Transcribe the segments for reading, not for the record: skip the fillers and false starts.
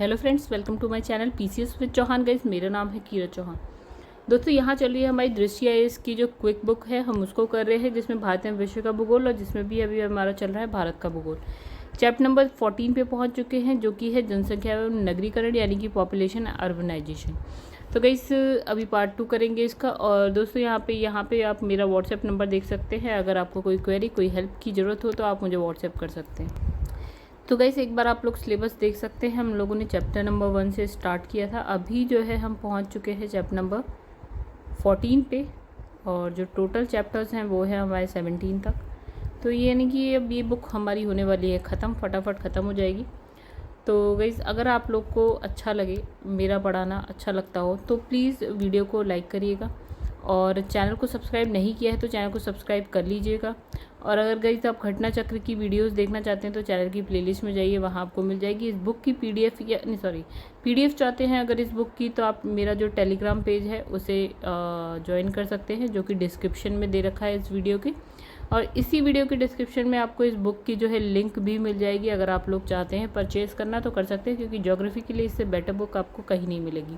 Hello friends, welcome to my channel PCS with Chauhan. Guys, मेरा नाम है कीरत चौहान। दोस्तों, यहाँ चल रही है हमारी दृष्टि आईएएस की जो क्विक बुक है, हम उसको कर रहे हैं, जिसमें भारत एवं विश्व का भूगोल और जिसमें भी अभी हमारा चल रहा है भारत का भूगोल। चैप्टर नंबर 14 पे पहुँच चुके हैं, जो कि है जनसंख्या एवं नगरीकरण, यानी कि पॉपुलेशन अर्बनाइजेशन। तो गाइस, अभी पार्ट 2 करेंगे इसका। और दोस्तों, यहाँ पे आप मेरा व्हाट्सएप नंबर देख सकते हैं। अगर आपको कोई क्वेरी, कोई हेल्प की ज़रूरत हो तो आप मुझे व्हाट्सएप कर सकते हैं। तो गाइस, एक बार आप लोग सिलेबस देख सकते हैं। हम लोगों ने चैप्टर नंबर 1 से स्टार्ट किया था। अभी जो है हम पहुंच चुके हैं चैप्टर नंबर 14 पे, और जो टोटल चैप्टर्स हैं वो है हमारे 17 तक। तो ये यानी कि अब ये बुक हमारी होने वाली है ख़त्म, फटाफट ख़त्म हो जाएगी। तो गाइस, अगर आप लोग को अच्छा लगे, मेरा पढ़ाना अच्छा लगता हो, तो प्लीज़ वीडियो को लाइक करिएगा, और चैनल को सब्सक्राइब नहीं किया है तो चैनल को सब्सक्राइब कर लीजिएगा। और अगर गाइस आप घटना चक्र की वीडियोस देखना चाहते हैं तो चैनल की प्लेलिस्ट में जाइए, वहाँ आपको मिल जाएगी इस बुक की पीडीएफ, या नहीं सॉरी पीडीएफ चाहते हैं अगर इस बुक की, तो आप मेरा जो टेलीग्राम पेज है उसे ज्वाइन कर सकते हैं, जो कि डिस्क्रिप्शन में दे रखा है इस वीडियो की। और इसी वीडियो के डिस्क्रिप्शन में आपको इस बुक की जो है लिंक भी मिल जाएगी। अगर आप लोग चाहते हैं परचेज़ करना तो कर सकते हैं, क्योंकि ज्योग्राफी के लिए इससे बेटर बुक आपको कहीं नहीं मिलेगी।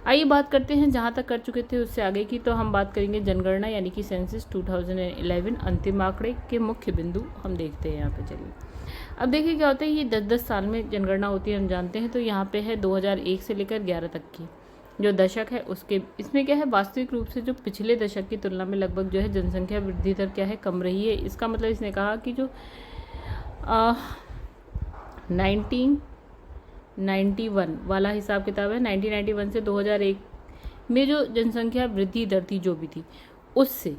आइए बात करते हैं, जहाँ तक कर चुके थे उससे आगे की। तो हम बात करेंगे जनगणना, यानी कि सेंसस 2011, अंतिम आंकड़े के मुख्य बिंदु हम देखते हैं यहाँ पे। चलिए अब देखिए क्या होता है। ये 10-10 साल में जनगणना होती है, हम जानते हैं। तो यहाँ पे है 2001 से लेकर 11 तक की जो दशक है उसके, इसमें क्या है, वास्तविक रूप से जो पिछले दशक की तुलना में लगभग जो है जनसंख्या वृद्धि दर क्या है, कम रही है। इसका मतलब इसने कहा कि जो 1991 वाला हिसाब किताब है, 1991 से 2001 में जो जनसंख्या वृद्धि दर थी, जो भी थी, उससे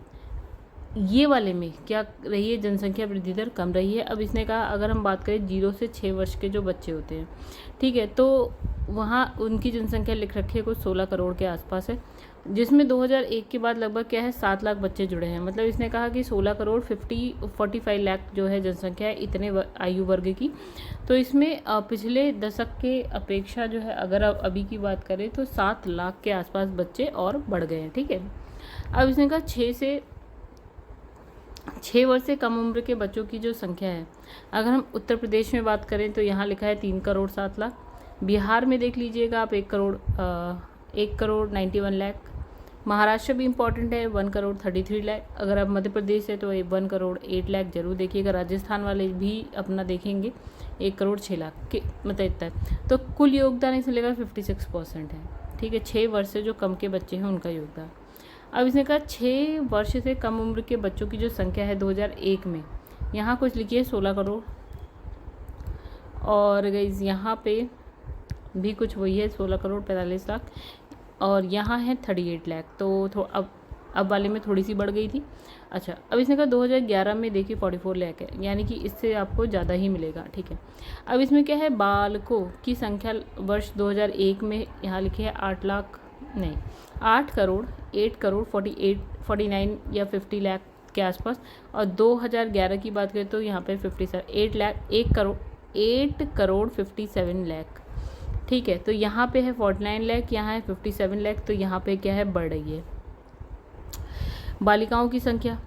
ये वाले में क्या रही है, जनसंख्या वृद्धि दर कम रही है। अब इसने कहा अगर हम बात करें 0 से 6 वर्ष के जो बच्चे होते हैं, ठीक है, तो वहाँ उनकी जनसंख्या लिख रखी है कुछ 16 करोड़ के आसपास है, जिसमें 2001 के बाद लगभग क्या है 7 लाख बच्चे जुड़े हैं। मतलब इसने कहा कि 16 करोड़ 45 लाख जो है जनसंख्या है इतने आयु वर्ग की। तो इसमें पिछले दशक के अपेक्षा जो है, अगर अभी की बात करें तो 7 लाख के आसपास बच्चे और बढ़ गए हैं, ठीक है। अब इसने कहा 6 वर्ष से कम उम्र के बच्चों की जो संख्या है, अगर हम उत्तर प्रदेश में बात करें तो यहाँ लिखा है 3 करोड़ 7 लाख। बिहार में देख लीजिएगा आप 1 करोड़ 91 लाख। महाराष्ट्र भी इम्पॉर्टेंट है, 1 करोड़ 33 लाख। अगर आप मध्य प्रदेश है तो 1 करोड़ 8 लाख जरूर देखिएगा। राजस्थान वाले भी अपना देखेंगे 1 करोड़ 6 लाख के, मतलब इतना है। तो कुल योगदान इसमें लेकर 56% है, ठीक है। 6 वर्ष से जो कम के बच्चे हैं उनका योगदान। अब इसने कहा 6 वर्ष से कम उम्र के बच्चों की जो संख्या है 2001 में, यहाँ कुछ लिखिए 16 करोड़, और गाइस यहाँ पे भी कुछ वही है 16 करोड़ 45 लाख, और यहाँ है 38 लाख। तो अब वाले में थोड़ी सी बढ़ गई थी। अच्छा, अब इसने कहा 2011 में देखिए 44 लाख है, यानी कि इससे आपको ज़्यादा ही मिलेगा, ठीक है। अब इसमें क्या है, बालकों की संख्या वर्ष 2001 में यहाँ लिखी है 8 करोड़ 49 या 50 लाख के आसपास। और 2011 की बात करें तो यहाँ पे 8 करोड़ 57 लाख, ठीक है। तो यहाँ पे है 49 लाख, यहाँ है 57 लाख। तो यहाँ पे क्या है, बढ़ रही है। बालिकाओं की संख्या,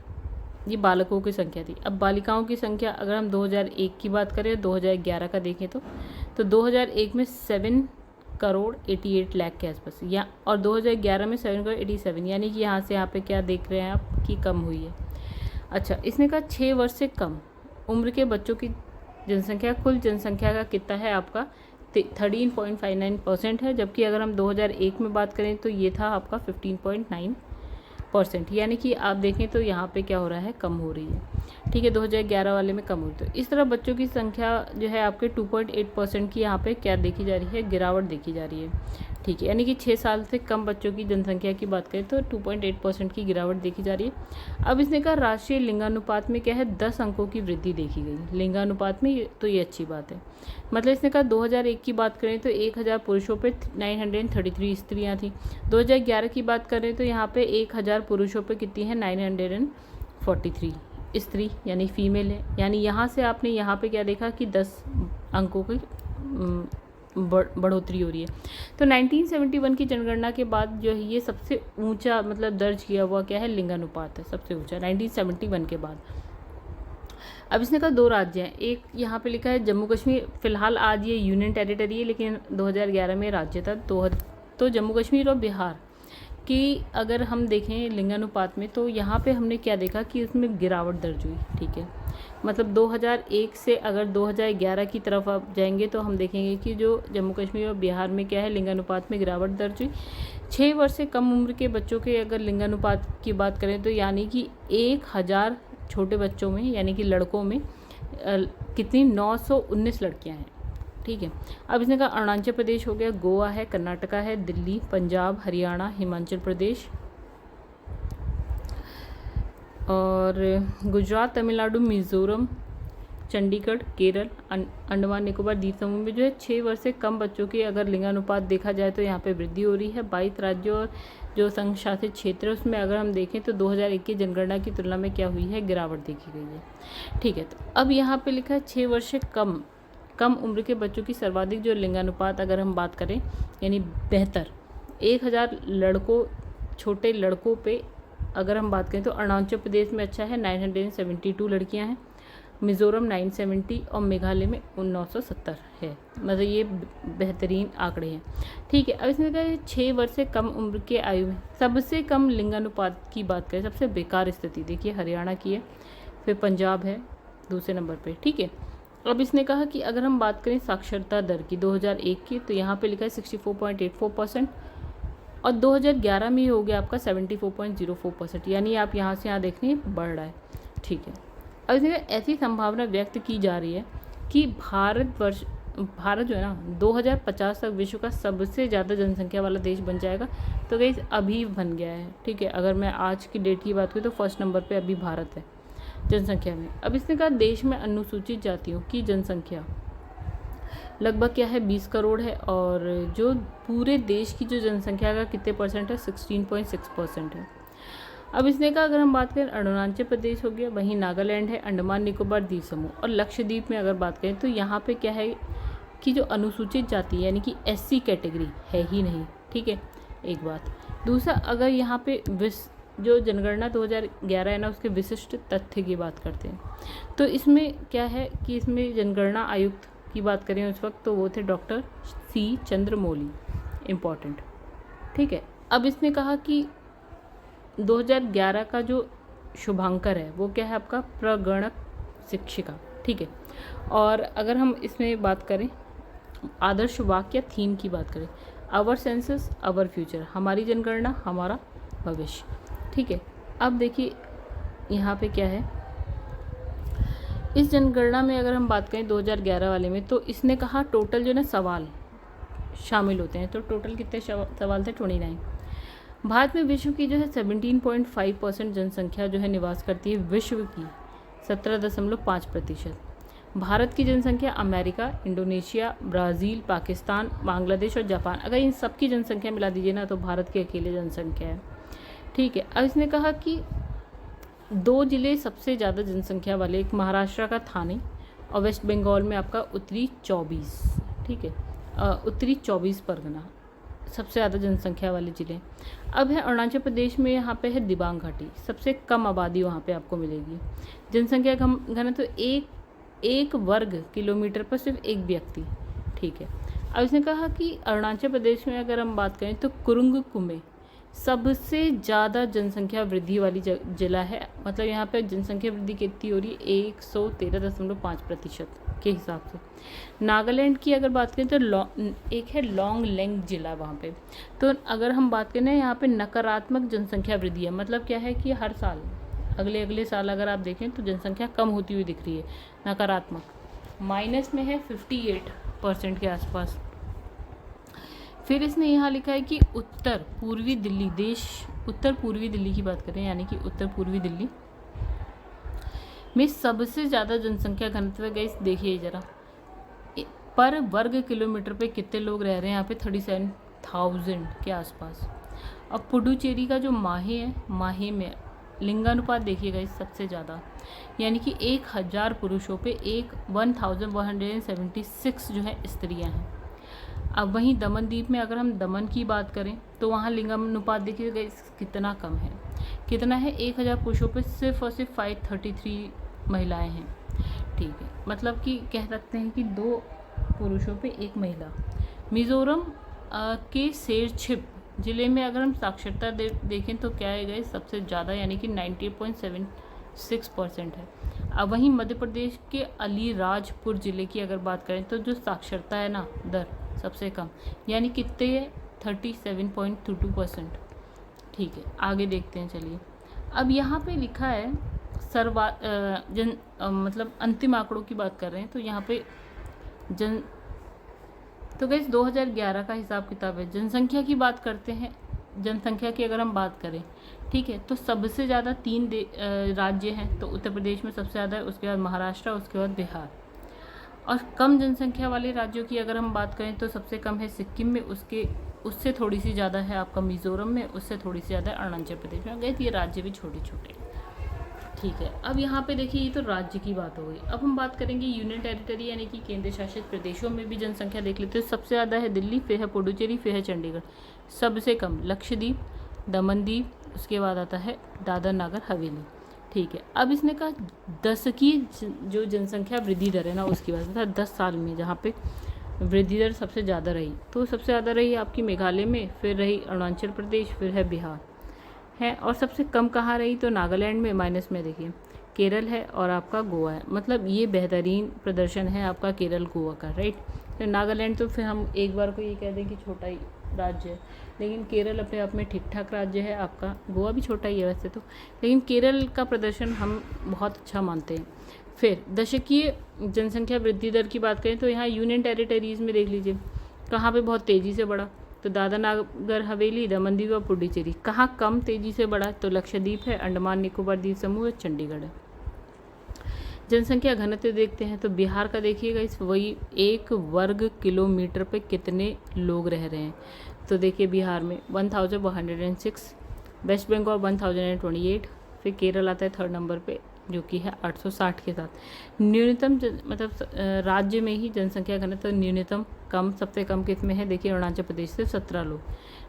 ये बालकों की संख्या थी। अब बालिकाओं की संख्या अगर हम 2001 की बात करें, 2011 का देखें तो 2001 में 7 करोड़ 88 लाख के आसपास, या और 2011 में 7 करोड़ 87, यानी कि यहाँ से यहाँ पे क्या देख रहे हैं आप कि कम हुई है। अच्छा, इसने कहा 6 वर्ष से कम उम्र के बच्चों की जनसंख्या कुल जनसंख्या का कितना है आपका 13.59% है, जबकि अगर हम 2001 में बात करें तो ये था आपका 15.9%, यानी कि आप देखें तो यहाँ पे क्या हो रहा है, कम हो रही है, ठीक है। 2011 वाले में कम हुई। तो इस तरह बच्चों की संख्या जो है आपके 2.8% की यहाँ पे क्या देखी जा रही है, गिरावट देखी जा रही है, ठीक है। यानी कि 6 साल से कम बच्चों की जनसंख्या की बात करें तो 2.8% की गिरावट देखी जा रही है। अब इसने कहा राष्ट्रीय लिंगानुपात में क्या है, 10 अंकों की वृद्धि देखी गई लिंगानुपात में, तो ये अच्छी बात है। मतलब इसने कहा 2001 की बात करें तो 1000 पुरुषों पे 933 स्त्रियाँ थी। 2011 की बात करें तो यहाँ पे 1000 पुरुषों पे कितनी है, 943 स्त्री यानी फीमेल है। यानी यहाँ से आपने यहाँ पे क्या देखा कि 10 अंकों की बढ़ोतरी हो रही है। तो 1971 की जनगणना के बाद जो है ये सबसे ऊंचा मतलब दर्ज किया हुआ क्या है, लिंगानुपात है, सबसे ऊंचा 1971 के बाद। अब इसने कहा 2 राज्य हैं, एक यहाँ पे लिखा है जम्मू कश्मीर, फिलहाल आज ये यूनियन टेरिटरी है लेकिन 2011 में राज्य था। तो जम्मू कश्मीर और बिहार की अगर हम देखें लिंगानुपात में, तो यहाँ पे हमने क्या देखा कि उसमें गिरावट दर्ज हुई। ठीक है, मतलब 2001 से अगर 2011 की तरफ आप जाएंगे तो हम देखेंगे कि जो जम्मू कश्मीर और बिहार में क्या है, लिंगानुपात में गिरावट दर्ज हुई। 6 वर्ष से कम उम्र के बच्चों के अगर लिंगानुपात की बात करें तो यानी कि 1000 छोटे बच्चों में यानी कि लड़कों में कितनी 919 लड़कियां हैं। ठीक है, अब इसने कहा अरुणाचल प्रदेश हो गया, गोवा है, कर्नाटका है, दिल्ली, पंजाब, हरियाणा, हिमाचल प्रदेश और गुजरात, तमिलनाडु, मिज़ोरम, चंडीगढ़, केरल, अंडमान निकोबार द्वीप समूह में जो है 6 वर्ष से कम बच्चों के अगर लिंगानुपात देखा जाए तो यहाँ पे वृद्धि हो रही है। 22 राज्यों और जो संघ शासित क्षेत्र है उसमें अगर हम देखें तो 2001 की जनगणना की तुलना में क्या हुई है, गिरावट देखी गई है। ठीक है, तो अब यहाँ पे लिखा है 6 वर्ष से कम उम्र के बच्चों की सर्वाधिक जो लिंगानुपात अगर हम बात करें यानी बेहतर 1000 छोटे लड़कों पे अगर हम बात करें तो अरुणाचल प्रदेश में अच्छा है, 972 लड़कियां हैं, मिज़ोरम 970 और मेघालय में 970 है। मतलब ये बेहतरीन आंकड़े हैं। ठीक है, अब इसमें कहा 6 वर्ष से कम उम्र के आयु में सबसे कम लिंगानुपात की बात करें, सबसे बेकार स्थिति देखिए हरियाणा की है, फिर पंजाब है दूसरे नंबर पे। ठीक है, अब इसने कहा कि अगर हम बात करें साक्षरता दर की 2001 की तो यहाँ पे लिखा है 64.84% और 2011 में हो गया आपका 74.04%, यानी आप यहाँ से यहाँ देख रहे हैं बढ़ रहा है। ठीक है, अब इसमें ऐसी संभावना व्यक्त की जा रही है कि भारत जो है ना 2050 तक विश्व का सबसे ज़्यादा जनसंख्या वाला देश बन जाएगा। तो गाइस अभी बन गया है। ठीक है, अगर मैं आज की डेट की बात करूँ तो फर्स्ट नंबर पे अभी भारत है जनसंख्या में। अब इसने कहा देश में अनुसूचित जातियों की जनसंख्या लगभग क्या है 20 करोड़ है और जो पूरे देश की जो जनसंख्या का कितने परसेंट है 16.6% है। अब इसने कहा अगर हम बात करें अरुणाचल प्रदेश हो गया, वहीं नागालैंड है, अंडमान निकोबार द्वीप समूह और लक्षद्वीप में अगर बात करें तो यहाँ पे क्या है कि जो अनुसूचित जाति यानी कि SC कैटेगरी है ही नहीं। ठीक है, एक बात। दूसरा, अगर यहाँ पे जो जनगणना 2011 है ना उसके विशिष्ट तथ्य की बात करते हैं तो इसमें क्या है कि इसमें जनगणना आयुक्त की बात करें उस वक्त तो वो थे डॉक्टर C चंद्रमौली, इम्पॉर्टेंट। ठीक है, अब इसने कहा कि 2011 का जो शुभांकर है वो क्या है आपका प्रगणक शिक्षिका। ठीक है, और अगर हम इसमें बात करें आदर्श वाक्य या थीम की बात करें, आवर सेंसस आवर फ्यूचर, हमारी जनगणना हमारा भविष्य। ठीक है, अब देखिए यहाँ पे क्या है इस जनगणना में अगर हम बात करें 2011 वाले में तो इसने कहा टोटल जो ना सवाल शामिल होते हैं, तो टोटल कितने सवाल थे 29। भारत में विश्व की जो है 17.5% जनसंख्या जो है निवास करती है, विश्व की 17.5%। भारत की जनसंख्या America, Indonesia, Brazil, Pakistan, Bangladesh और जापान, अगर इन सब की जनसंख्या मिला दीजिए ना तो भारत की अकेले जनसंख्या है। ठीक है, अब इसने कहा कि 2 जिले सबसे ज़्यादा जनसंख्या वाले, एक महाराष्ट्र का थाने और वेस्ट बंगाल में आपका उत्तरी 24। ठीक है, उत्तरी 24 परगना सबसे ज़्यादा जनसंख्या वाले ज़िले। अब है अरुणाचल प्रदेश में, यहाँ पे है दिबांग घाटी, सबसे कम आबादी वहाँ पे आपको मिलेगी। जनसंख्या घनत्व तो एक वर्ग किलोमीटर पर सिर्फ एक व्यक्ति। ठीक है, अब इसने कहा कि अरुणाचल प्रदेश में अगर हम बात करें तो कुरुंग कुमे सबसे ज़्यादा जनसंख्या वृद्धि वाली जिला है। मतलब यहाँ पे जनसंख्या वृद्धि कितनी हो रही है 113.5% के हिसाब से। नागालैंड की अगर बात करें तो एक है लॉन्ग लेंग जिला वहाँ पे। तो अगर हम बात करें यहाँ पे नकारात्मक जनसंख्या वृद्धि है, मतलब क्या है कि हर साल अगले साल अगर आप देखें तो जनसंख्या कम होती हुई दिख रही है, नकारात्मक माइनस में है 58% के आसपास। फिर इसने यहाँ लिखा है कि उत्तर पूर्वी दिल्ली की बात करें यानी कि उत्तर पूर्वी दिल्ली में सबसे ज़्यादा जनसंख्या घनत्व गई। देखिए ज़रा पर वर्ग किलोमीटर पे कितने लोग रह रहे हैं यहाँ पे 37,000 के आसपास। अब पुडुचेरी का जो माहे है, माहे में लिंगानुपात देखिएगा इस सबसे ज़्यादा, यानी कि 1000 पुरुषों पे 1176 जो है स्त्रियाँ हैं। अब वहीं दमनद्वीप में अगर हम दमन की बात करें तो वहाँ लिंगानुपात देखिएगा कितना कम है, कितना है 1000 पुरुषों पे सिर्फ और सिर्फ 533 महिलाएं हैं। ठीक है, मतलब कि कह सकते हैं कि 2 पुरुषों पे 1 महिला। मिज़ोरम के सेरछिप ज़िले में अगर हम साक्षरता देखें तो क्या है गए सबसे ज़्यादा, यानी कि 90.76% है। अब वहीं मध्य प्रदेश के अलीराजपुर ज़िले की अगर बात करें तो जो साक्षरता है ना दर सबसे कम, यानी कितने है 37.22%। ठीक है, आगे देखते हैं। चलिए, अब यहाँ पे लिखा है मतलब अंतिम आंकड़ों की बात कर रहे हैं तो यहाँ पे तो गाइस 2011 का हिसाब किताब है। जनसंख्या की बात करते हैं, जनसंख्या की अगर हम बात करें, ठीक है, तो सबसे ज़्यादा 3 राज्य हैं। तो उत्तर प्रदेश में सबसे ज़्यादा है, उसके बाद महाराष्ट्र, उसके बाद बिहार। और कम जनसंख्या वाले राज्यों की अगर हम बात करें तो सबसे कम है सिक्किम में, उससे थोड़ी सी ज़्यादा है आपका मिज़ोरम में, उससे थोड़ी सी ज़्यादा है अरुणाचल प्रदेश में। गए ये राज्य भी छोटे छोटे। ठीक है, अब यहाँ पे देखिए ये तो राज्य की बात हो गई। अब हम बात करेंगे यूनियन टेरिटरी यानी कि केंद्र शासित प्रदेशों में भी जनसंख्या देख लेते हैं। सबसे ज़्यादा है दिल्ली, फिर है पुडुचेरी, फिर है चंडीगढ़। सबसे कम लक्षद्वीप, दमनदीप, उसके बाद आता है दादर नागर हवेली। ठीक है, अब इसने कहा 10 की जो जनसंख्या वृद्धि दर है ना उसकी बात है 10 साल में, जहाँ पे वृद्धि दर सबसे ज़्यादा रही, तो सबसे ज़्यादा रही आपकी मेघालय में, फिर रही अरुणाचल प्रदेश, फिर है बिहार है। और सबसे कम कहाँ रही तो नागालैंड में, माइनस में देखिए केरल है और आपका गोवा है। मतलब ये बेहतरीन प्रदर्शन है आपका केरल गोवा का, राइट। तो नागालैंड तो फिर हम एक बार को ये कह दें कि छोटा ही राज्य है, लेकिन केरल अपने आप में ठीक ठाक राज्य है आपका। गोवा भी छोटा ही है वैसे तो, लेकिन केरल का प्रदर्शन हम बहुत अच्छा मानते हैं। फिर दशकीय जनसंख्या वृद्धि दर की बात करें तो यहाँ यूनियन टेरिटरीज़ में देख लीजिए कहाँ पे बहुत तेज़ी से बढ़ा, तो दादर नागर हवेली, दमन-दीव और पुडुचेरी। कहाँ कम तेज़ी से बढ़ा तो लक्षद्वीप है, अंडमान निकोबार द्वीप समूह है, चंडीगढ़ है। जनसंख्या घनत्व देखते हैं तो बिहार का देखिएगा इस वही 1 वर्ग किलोमीटर पे कितने लोग रह रहे हैं। तो देखिए बिहार में 1106, वेस्ट बंगाल 1028, फिर केरल आता है 3rd नंबर पे जो कि है 860 के साथ। न्यूनतम मतलब राज्य में ही जनसंख्या घनत्व न्यूनतम कम, सबसे कम किस में है देखिए अरुणाचल प्रदेश से 17 लोग।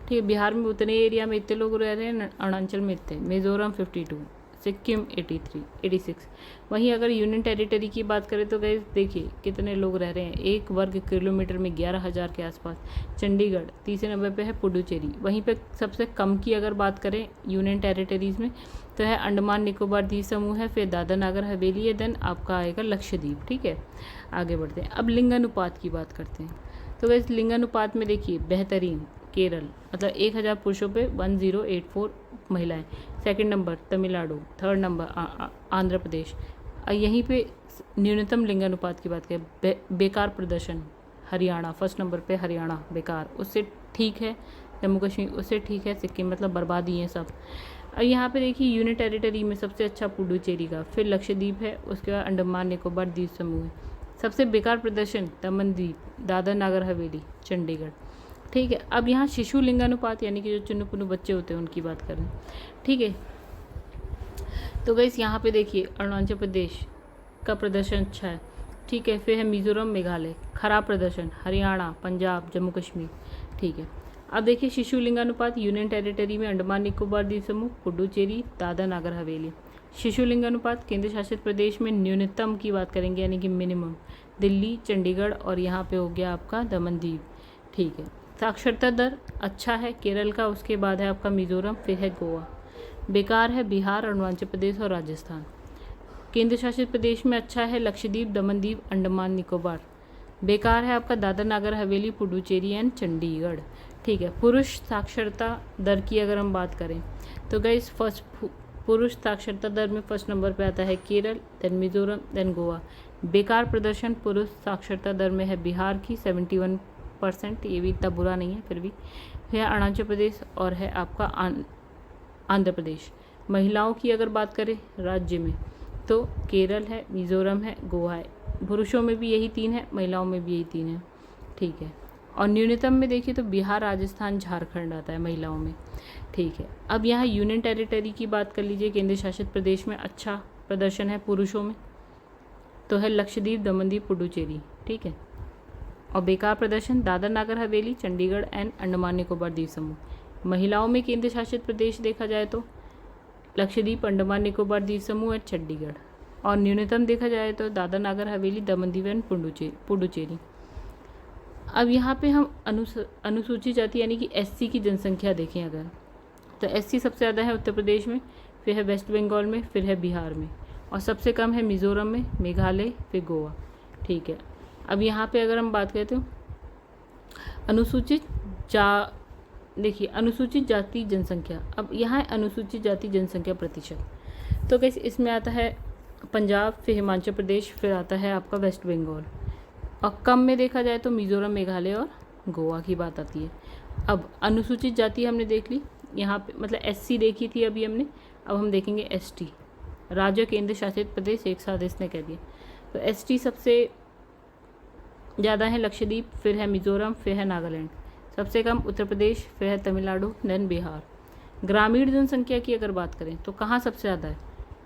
ठीक है, बिहार में उतने एरिया में इतने लोग रह रहे हैं, अरुणाचल में इतने, मिज़ोरम 52, सिक्किम 86। वहीं अगर यूनियन टेरिटरी की बात करें तो गाइस देखिए कितने लोग रह रहे हैं 1 वर्ग किलोमीटर में 11,000 के आसपास। चंडीगढ़ 30 नंबर पे है, पुडुचेरी। वहीं पे सबसे कम की अगर बात करें यूनियन टेरिटरीज़ में तो है अंडमान निकोबार द्वीप समूह है, फिर दादर नागर हवेली है, देन आपका आएगा लक्षद्वीप। ठीक है, आगे बढ़ते हैं। अब लिंगानुपात की बात करते हैं तो गाइस लिंगानुपात में देखिए बेहतरीन केरल, मतलब 1000 पुरुषों पे 1084 महिलाएं। 2nd number Tamil Nadu, 3rd number Andhra Pradesh. यहीं पे न्यूनतम लिंगानुपात की बात करें बेकार प्रदर्शन हरियाणा 1st नंबर पे, हरियाणा बेकार, उससे ठीक है जम्मू कश्मीर, उससे ठीक है सिक्किम, मतलब बर्बादी है सब। और यहाँ पे देखिए यूनियन टेरिटरी में सबसे अच्छा पुडुचेरी का, फिर लक्षद्वीप है, उसके बाद अंडमान निकोबार द्वीप समूह है। सबसे बेकार प्रदर्शन दमनदीप, दादर नागर हवेली, चंडीगढ़। ठीक है, अब यहाँ शिशु लिंगानुपात यानी कि जो चुन्नू पुन्नू बच्चे होते हैं उनकी बात करें। ठीक है, तो गाइस यहाँ पे देखिए अरुणाचल प्रदेश का प्रदर्शन अच्छा है। ठीक है, फिर है मिज़ोरम, मेघालय, खराब प्रदर्शन हरियाणा, पंजाब, जम्मू कश्मीर। ठीक है, अब देखिए शिशु लिंगानुपात यूनियन टेरिटरी में अंडमान निकोबार द्वीप समूह, पुडुचेरी, दादर नागर हवेली। शिशु लिंगानुपात केंद्र शासित प्रदेश में न्यूनतम की बात करेंगे यानी कि मिनिमम, दिल्ली, चंडीगढ़ और यहाँ पे हो गया आपका दमनदीप। ठीक है, साक्षरता दर अच्छा है केरल का, उसके बाद है आपका मिज़ोरम, फिर है गोवा। बेकार है बिहार, अरुणाचल प्रदेश और राजस्थान। केंद्र शासित प्रदेश में अच्छा है लक्षद्वीप, दमनदीप, अंडमान निकोबार। बेकार है आपका दादर नागर हवेली, पुडुचेरी एंड चंडीगढ़। ठीक है, पुरुष साक्षरता दर की अगर हम बात करें तो गाइस फर्स्ट पुरुष साक्षरता दर में 1st नंबर पे आता है केरल, देन मिज़ोरम, देन गोवा। बेकार प्रदर्शन पुरुष साक्षरता दर में है बिहार की 71%, ये भी इतना बुरा नहीं है फिर भी। है अरुणाचल प्रदेश और है आपका आंध्र प्रदेश। महिलाओं की अगर बात करें राज्य में तो केरल है, मिज़ोरम है, गोवा है। पुरुषों में भी यही 3 है, महिलाओं में भी यही 3 है। ठीक है, और न्यूनतम में देखिए तो बिहार, राजस्थान, झारखंड आता है महिलाओं में। ठीक है, अब यहाँ यूनियन टेरिटरी की बात कर लीजिए। केंद्र शासित प्रदेश में अच्छा प्रदर्शन है पुरुषों में तो है लक्षद्वीप, दमनदीप, पुडुचेरी। ठीक है, और बेकार प्रदर्शन दादर नागर हवेली, चंडीगढ़ एंड अंडमान निकोबार द्वीप समूह। महिलाओं में केंद्र शासित प्रदेश देखा जाए तो लक्षद्वीप, अंडमान निकोबार द्वीप समूह एंड चंडीगढ़। और न्यूनतम देखा जाए तो दादर नागर हवेली, दमन दीव एंड पुडुचेरी। अब यहाँ पे हम अनुसूचित जाति यानी कि एससी की जनसंख्या देखें अगर, तो एससी सबसे ज़्यादा है उत्तर प्रदेश में, फिर है वेस्ट बंगाल में, फिर है बिहार में, और सबसे कम है मिज़ोरम में, मेघालय, फिर गोवा। ठीक है, अब यहाँ पे अगर हम बात करें तो देखिए अनुसूचित जाति जनसंख्या, अब यहाँ है अनुसूचित जाति जनसंख्या प्रतिशत। तो कैसे इसमें आता है पंजाब, फिर हिमाचल प्रदेश, फिर आता है आपका वेस्ट बंगाल, और कम में देखा जाए तो मिज़ोरम, मेघालय और गोवा की बात आती है। अब अनुसूचित जाति हमने देख ली यहाँ पे, मतलब एससी देखी थी अभी हमने, अब हम देखेंगे एसटी, राज्य केंद्र शासित प्रदेश एक साथ इसने कह दिया। तो एसटी सबसे ज़्यादा है लक्षद्वीप, फिर है मिज़ोरम, फिर है नागालैंड, सबसे कम उत्तर प्रदेश, फिर है तमिलनाडु, देन बिहार। ग्रामीण जनसंख्या की अगर बात करें तो कहाँ सबसे ज़्यादा है,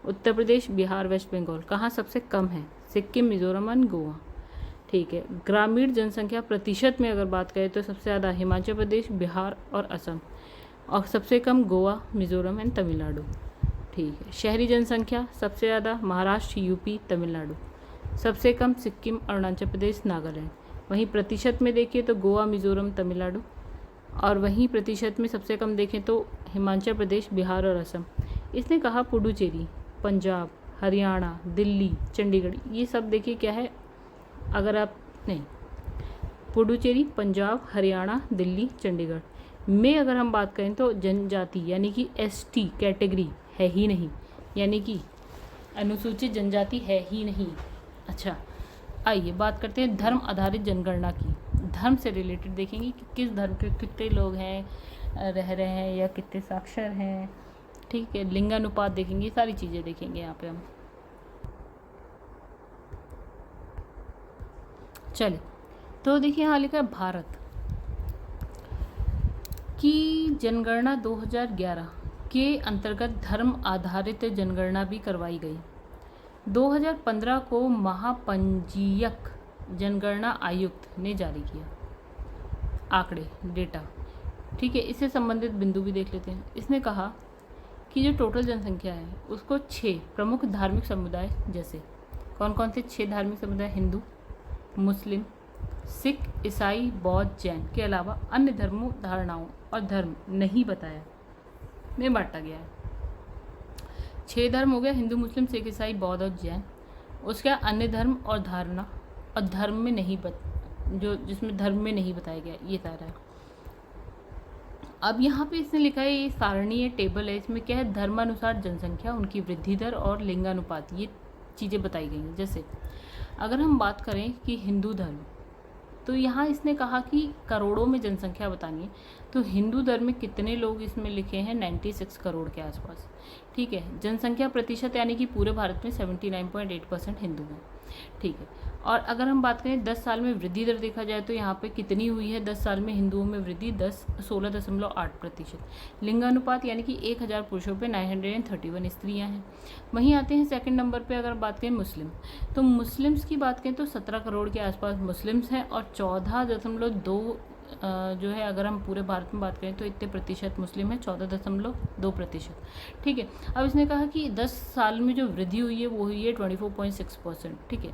उत्तर प्रदेश, बिहार, वेस्ट बंगाल। कहाँ सबसे कम है, सिक्किम, मिज़ोरम एंड गोवा। ठीक है, ग्रामीण जनसंख्या प्रतिशत में अगर बात करें तो सबसे ज़्यादा हिमाचल प्रदेश, बिहार और असम, और सबसे कम गोवा, मिज़ोरम एंड तमिलनाडु। ठीक है, शहरी जनसंख्या सबसे ज़्यादा महाराष्ट्र, यूपी, तमिलनाडु, सबसे कम सिक्किम, अरुणाचल प्रदेश, नागालैंड। वहीं प्रतिशत में देखें तो गोवा, मिज़ोरम, तमिलनाडु, और वहीं प्रतिशत में सबसे कम देखें तो हिमाचल प्रदेश, बिहार और असम। इसने कहा पुडुचेरी, पंजाब, हरियाणा, दिल्ली, चंडीगढ़, ये सब देखिए क्या है, अगर आप नहीं, पुडुचेरी, पंजाब, हरियाणा, दिल्ली, चंडीगढ़ में अगर हम बात करें तो जनजाति यानी कि एसटी कैटेगरी है ही नहीं, यानी कि अनुसूचित जनजाति है ही नहीं। अच्छा, आइए बात करते हैं धर्म आधारित जनगणना की। धर्म से रिलेटेड देखेंगे कि किस धर्म के कितने लोग हैं, रह रहे हैं, या कितने साक्षर हैं। ठीक है, लिंगानुपात देखेंगे, सारी चीज़ें देखेंगे यहाँ पे हम। चलिए, तो देखिए यहाँ लिखा है भारत की जनगणना 2011 के अंतर्गत धर्म आधारित जनगणना भी करवाई गई। 2015 को महापंजीयक जनगणना आयुक्त ने जारी किया आंकड़े, डेटा। ठीक है, इससे संबंधित बिंदु भी देख लेते हैं। इसने कहा कि जो टोटल जनसंख्या है उसको 6 प्रमुख धार्मिक समुदाय, जैसे कौन कौन से 6 धार्मिक समुदाय, हिंदू, मुस्लिम, सिख, ईसाई, बौद्ध, जैन के अलावा अन्य धर्मों, धारणाओं और धर्म नहीं बताया में बांटा गया है। 6 धर्म हो गया, हिंदू, मुस्लिम, सिख, ईसाई, बौद्ध और जैन। उसके अन्य धर्म और धारणा और धर्म में नहीं जो जिसमें धर्म में नहीं बताया गया, ये सारा है। अब यहाँ पे इसने लिखा है, ये सारणी है, टेबल है, इसमें क्या है, धर्मानुसार जनसंख्या, उनकी वृद्धि दर और लिंगानुपात, ये चीज़ें बताई गई हैं। जैसे अगर हम बात करें कि हिंदू धर्म, तो यहाँ इसने कहा कि करोड़ों में जनसंख्या बतानी है, तो हिंदू धर्म में कितने लोग इसमें लिखे हैं, 96 करोड़ के आसपास। ठीक है, जनसंख्या प्रतिशत यानी कि पूरे भारत में 79.8% हिंदू हैं। ठीक है, और अगर हम बात करें 10 साल में वृद्धि दर देखा जाए तो यहाँ पे कितनी हुई है, 10 साल में हिंदुओं में वृद्धि 16.8%। लिंगानुपात यानी कि 1000 पुरुषों पे 931 स्त्रियाँ हैं। वहीं आते हैं सेकंड नंबर पे अगर बात करें मुस्लिम, तो मुस्लिम्स की बात करें तो 17 करोड़ के आसपास मुस्लिम्स हैं, और 14.2 जो है, अगर हम पूरे भारत में बात करें तो इतने प्रतिशत मुस्लिम है, 14.2%। ठीक है, अब इसने कहा कि 10 साल में जो वृद्धि हुई है वो हुई है 24.6%। ठीक है,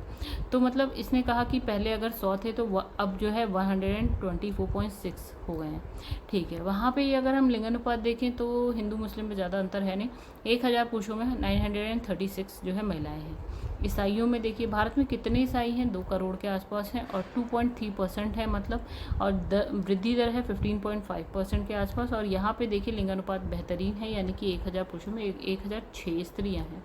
तो मतलब इसने कहा कि पहले अगर 100 थे तो अब जो है 124.6 हो गए हैं। ठीक है, वहाँ पे अगर हम लिंगानुपात देखें तो हिंदू मुस्लिम में ज़्यादा अंतर है नहीं, 1000 पुरुषों में 936 जो है महिलाएँ हैं। ईसाइयों में देखिए भारत में कितने ईसाई हैं, 2 करोड़ के आसपास हैं, और 2.3% है मतलब, और वृद्धि दर है 15.5% के आसपास। और यहाँ पे देखिए लिंगानुपात बेहतरीन है, यानी कि 1000 पुरुषों में 1006 स्त्रियाँ हैं।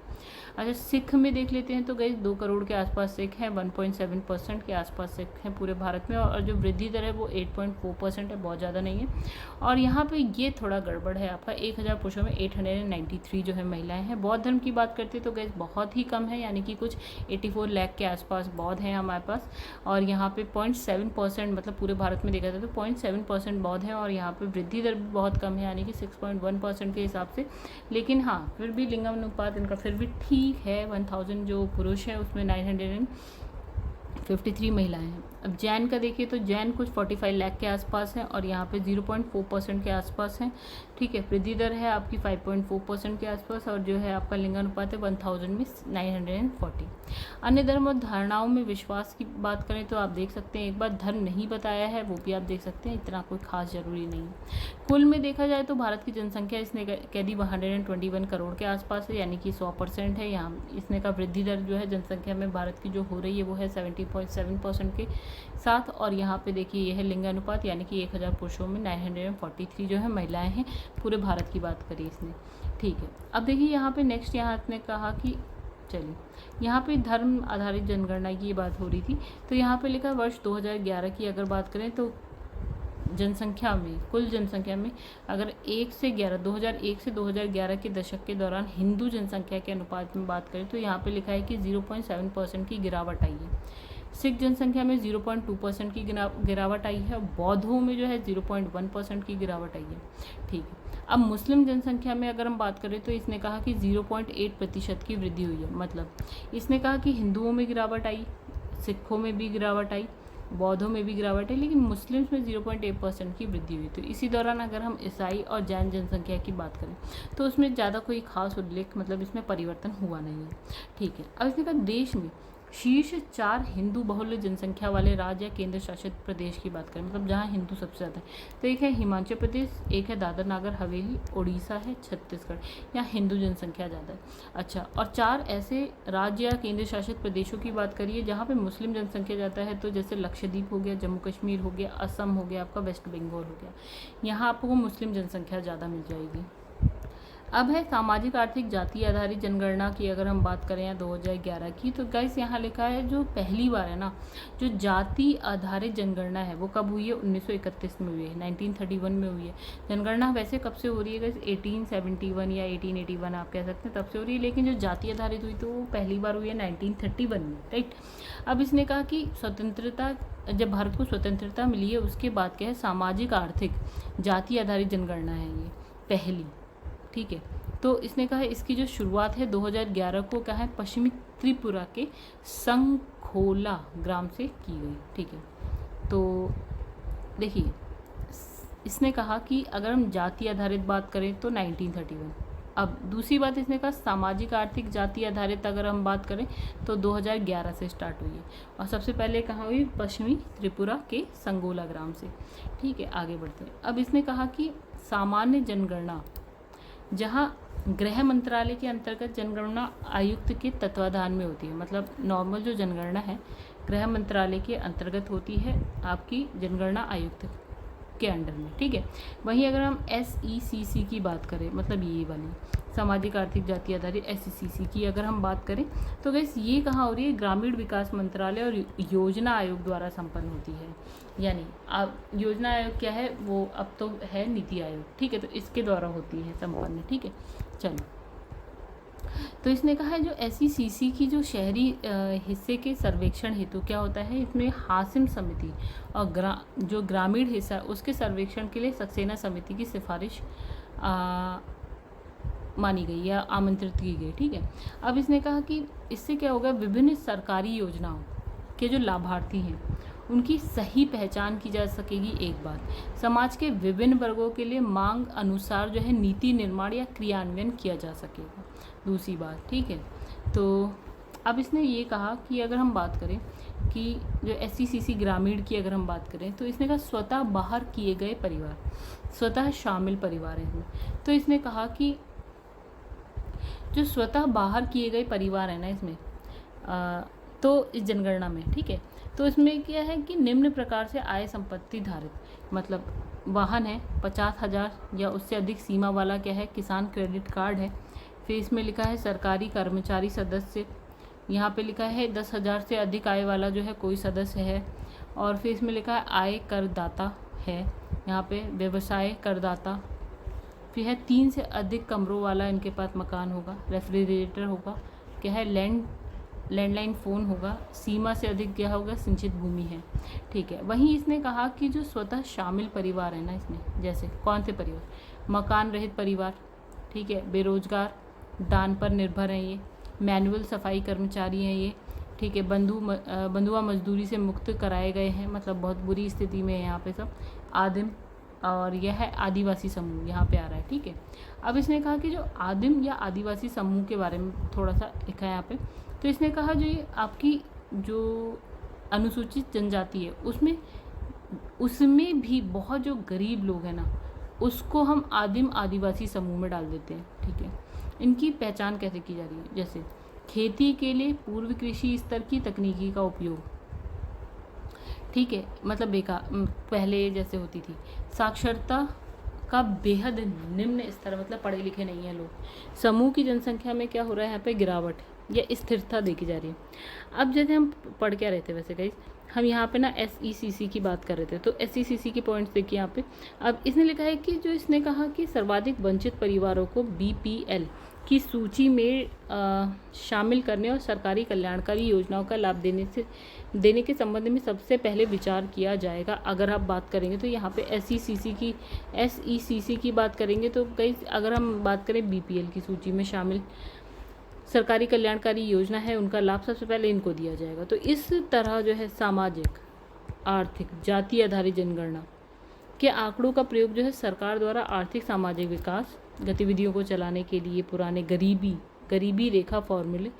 अच्छा, सिख में देख लेते हैं तो गई 2 करोड़ के आसपास सिख हैं, 1.7% के आसपास सिख हैं पूरे भारत में, और जो वृद्धि दर है वो 8.4% है, बहुत ज़्यादा नहीं है। और यहाँ पे ये थोड़ा गड़बड़ है आपका, 1000 पुरुषों में 893 जो है महिलाएं हैं। बौद्ध धर्म की बात करते तो गई बहुत ही कम है, यानी कि कुछ 84 लाख के आसपास बौद्ध हैं हमारे पास, और यहाँ पे 0.7% मतलब पूरे भारत में देखा जाए तो 0.7% बौद्ध है, और यहाँ पे वृद्धि दर भी बहुत कम है, यानी कि 6.1% के हिसाब से। लेकिन हाँ, फिर भी लिंगानुपात इनका फिर भी ठीक है, 1000 जो पुरुष है उसमें 53 महिलाएं हैं। अब जैन का देखिए तो जैन कुछ 45 लाख के आसपास है और यहाँ पे 0.4% के आसपास है। ठीक है, वृद्धि दर है आपकी 5.4% के आसपास और जो है आपका लिंगानुपात है 1000 में 940। अन्य धर्म और धारणाओं में विश्वास की बात करें तो आप देख सकते हैं, एक बार धर्म नहीं बताया है वो भी आप देख सकते हैं, इतना कोई खास जरूरी नहीं है। कुल में देखा जाए तो भारत की जनसंख्या इसने कह दी 121 करोड़ के आसपास है, यानी कि 100% है। यहाँ इसने का वृद्धि दर जो है जनसंख्या में भारत की जो हो रही है वो है 70.7% के साथ। और यहाँ पे देखिए यह है लिंगानुपात, यानी कि 1000 पुरुषों में 943 जो है महिलाएं हैं। पूरे भारत की बात करी इसने। ठीक है, अब देखिए यहाँ पे नेक्स्ट यहाँ ने कहा कि चलिए यहाँ पे धर्म आधारित जनगणना की बात हो रही थी, तो यहाँ पे लिखा वर्ष 2011 की अगर बात करें तो जनसंख्या में, कुल जनसंख्या में अगर 1 से 11 2001 से 2011 के दशक के दौरान हिंदू जनसंख्या के अनुपात में बात करें तो यहाँ पे लिखा है कि 0.7% की गिरावट आई है। सिख जनसंख्या में 0.2% की गिरावट आई है। बौद्धों में जो है 0.1% की गिरावट आई है। ठीक है, अब मुस्लिम जनसंख्या में अगर हम बात करें तो इसने कहा कि 0.8% की वृद्धि हुई है। मतलब इसने कहा कि हिंदुओं में गिरावट आई, सिखों में भी गिरावट आई, बौद्धों में भी गिरावट है, लेकिन मुस्लिम्स में 0.8% की वृद्धि हुई। तो इसी दौरान अगर हम ईसाई और जैन जनसंख्या की बात करें तो उसमें ज़्यादा कोई खास उल्लेख, मतलब इसमें परिवर्तन हुआ नहीं है। ठीक है, अब इसने कहा देश में शीर्ष 4 हिंदू बहुल जनसंख्या वाले राज्य या केंद्र शासित प्रदेश की बात करें, मतलब जहां हिंदू सबसे ज़्यादा है, तो एक है हिमाचल प्रदेश, एक है दादर नागर हवेली, उड़ीसा है, छत्तीसगढ़, यहाँ हिंदू जनसंख्या ज़्यादा है। अच्छा, और 4 ऐसे राज्य या केंद्र शासित प्रदेशों की बात करिए जहाँ पे मुस्लिम जनसंख्या ज़्यादा है, तो जैसे लक्षद्वीप हो गया, जम्मू कश्मीर हो गया, असम हो गया, आपका वेस्ट बंगाल हो गया, यहाँ आपको मुस्लिम जनसंख्या ज़्यादा मिल जाएगी। अब है सामाजिक आर्थिक जाति आधारित जनगणना की अगर हम बात करें या 2011 की, तो गाइस यहाँ लिखा है जो पहली बार है ना जो जाति आधारित जनगणना है वो कब हुई है, 1931 में हुई है, 1931 में हुई है। जनगणना वैसे कब से हो रही है गाइस, 1871 या 1881 आप कह सकते हैं तब से हो रही है, लेकिन जो जाति आधारित हुई तो वो पहली बार हुई है 1931 में, राइट। अब इसने कहा कि स्वतंत्रता, जब भारत को स्वतंत्रता मिली है उसके बाद क्या है, सामाजिक आर्थिक जाति आधारित जनगणना है ये पहली। ठीक है, तो इसने कहा है इसकी जो शुरुआत है 2011 को क्या है, पश्चिमी त्रिपुरा के संखोला ग्राम से की गई। ठीक है, तो देखिए इसने कहा कि अगर हम जाति आधारित बात करें तो 1931। अब दूसरी बात इसने कहा सामाजिक आर्थिक जाति आधारित अगर हम बात करें तो 2011 से स्टार्ट हुई है, और सबसे पहले कहाँ हुई, पश्चिमी त्रिपुरा के संगोला ग्राम से। ठीक है, आगे बढ़ते हैं। अब इसने कहा कि सामान्य जनगणना जहां गृह मंत्रालय के अंतर्गत जनगणना आयुक्त के तत्वाधान में होती है, मतलब नॉर्मल जो जनगणना है गृह मंत्रालय के अंतर्गत होती है आपकी जनगणना आयुक्त के अंडर में। ठीक है, वहीं अगर हम SECC की बात करें, मतलब ये वाली सामाजिक आर्थिक जाति आधारित SECC की अगर हम बात करें तो गैस ये कहाँ हो रही है, ग्रामीण विकास मंत्रालय और योजना आयोग द्वारा संपन्न होती है। यानी अब योजना आयोग क्या है, वो अब तो है नीति आयोग। ठीक है, तो इसके द्वारा होती है संपन्न। ठीक है, चलो, तो इसने कहा है जो SECC की जो शहरी हिस्से के सर्वेक्षण हेतु क्या होता है, इसमें हासिम समिति और जो ग्रामीण हिस्सा उसके सर्वेक्षण के लिए सक्सेना समिति की सिफारिश मानी गई या आमंत्रित की गई। ठीक है, अब इसने कहा कि इससे क्या होगा, विभिन्न सरकारी योजनाओं के जो लाभार्थी हैं उनकी सही पहचान की जा सकेगी। एक बात, समाज के विभिन्न वर्गों के लिए मांग अनुसार जो है नीति निर्माण या क्रियान्वयन किया जा सकेगा। दूसरी बात, ठीक है, तो अब इसने ये कहा कि अगर हम बात करें कि जो SECC ग्रामीण की अगर हम बात करें तो इसने कहा स्वतः बाहर किए गए परिवार, स्वतः शामिल परिवार हैं। तो इसने कहा कि जो स्वतः बाहर किए गए परिवार है ना इसमें तो इस जनगणना में, ठीक है, तो इसमें क्या है कि निम्न प्रकार से आय संपत्ति धारित, मतलब वाहन है 50,000 या उससे अधिक सीमा वाला क्या है, किसान क्रेडिट कार्ड है। फिर इसमें लिखा है सरकारी कर्मचारी सदस्य, यहाँ पे लिखा है 10,000 से अधिक आय वाला जो है कोई सदस्य है। और फिर इसमें लिखा है आय करदाता है, यहाँ पे व्यवसाय करदाता। फिर है 3 से अधिक कमरों वाला इनके पास मकान होगा, रेफ्रिजरेटर होगा, क्या है लैंडलाइन फ़ोन होगा, सीमा से अधिक क्या होगा, सिंचित भूमि है। ठीक है, वहीं इसने कहा कि जो स्वतः शामिल परिवार है ना इसमें, जैसे कौन से परिवार, मकान रहित परिवार, ठीक है, बेरोजगार, दान पर निर्भर हैं ये, मैनुअल सफाई कर्मचारी हैं ये, ठीक है। बंधुआ मजदूरी से मुक्त कराए गए हैं, मतलब बहुत बुरी स्थिति में है यहाँ पे सब। आदिम, और यह है आदिवासी समूह यहाँ पे आ रहा है, ठीक है। अब इसने कहा कि जो आदिम या आदिवासी समूह के बारे में थोड़ा सा लिखा है यहाँ पे। तो इसने कहा जो ये आपकी जो अनुसूचित जनजाति है उसमें भी बहुत जो गरीब लोग हैं ना, उसको हम आदिम आदिवासी समूह में डाल देते हैं, ठीक है। इनकी पहचान कैसे की जा रही है, जैसे खेती के लिए पूर्व कृषि स्तर की तकनीकी का उपयोग, ठीक है, मतलब पहले जैसे होती थी। साक्षरता का बेहद निम्न स्तर, मतलब पढ़े लिखे नहीं हैं लोग। समूह की जनसंख्या में क्या हो रहा है यहाँ पे, गिरावट या स्थिरता देखी जा रही है। अब जैसे हम पढ़ क्या रहे थे वैसे गाइस, हम यहाँ पे ना SECC की बात कर रहे थे, तो SECC के पॉइंट्स देखिए यहाँ पे। अब इसने लिखा है कि जो इसने कहा कि सर्वाधिक वंचित परिवारों को BPL की सूची में शामिल करने और सरकारी कल्याणकारी योजनाओं का लाभ देने के संबंध में सबसे पहले विचार किया जाएगा। अगर आप बात करेंगे तो यहाँ पे SECC की बात करेंगे तो कई, अगर हम बात करें BPL की सूची में शामिल सरकारी कल्याणकारी योजना है, उनका लाभ सबसे पहले इनको दिया जाएगा। तो इस तरह जो है सामाजिक, आर्थिक, जाति आधारित जनगणना के आंकड़ों का प्रयोग जो है सरकार द्वारा आर्थिक सामाजिक विकास गतिविधियों को चलाने के लिए पुराने गरीबी रेखा फॉर्मूले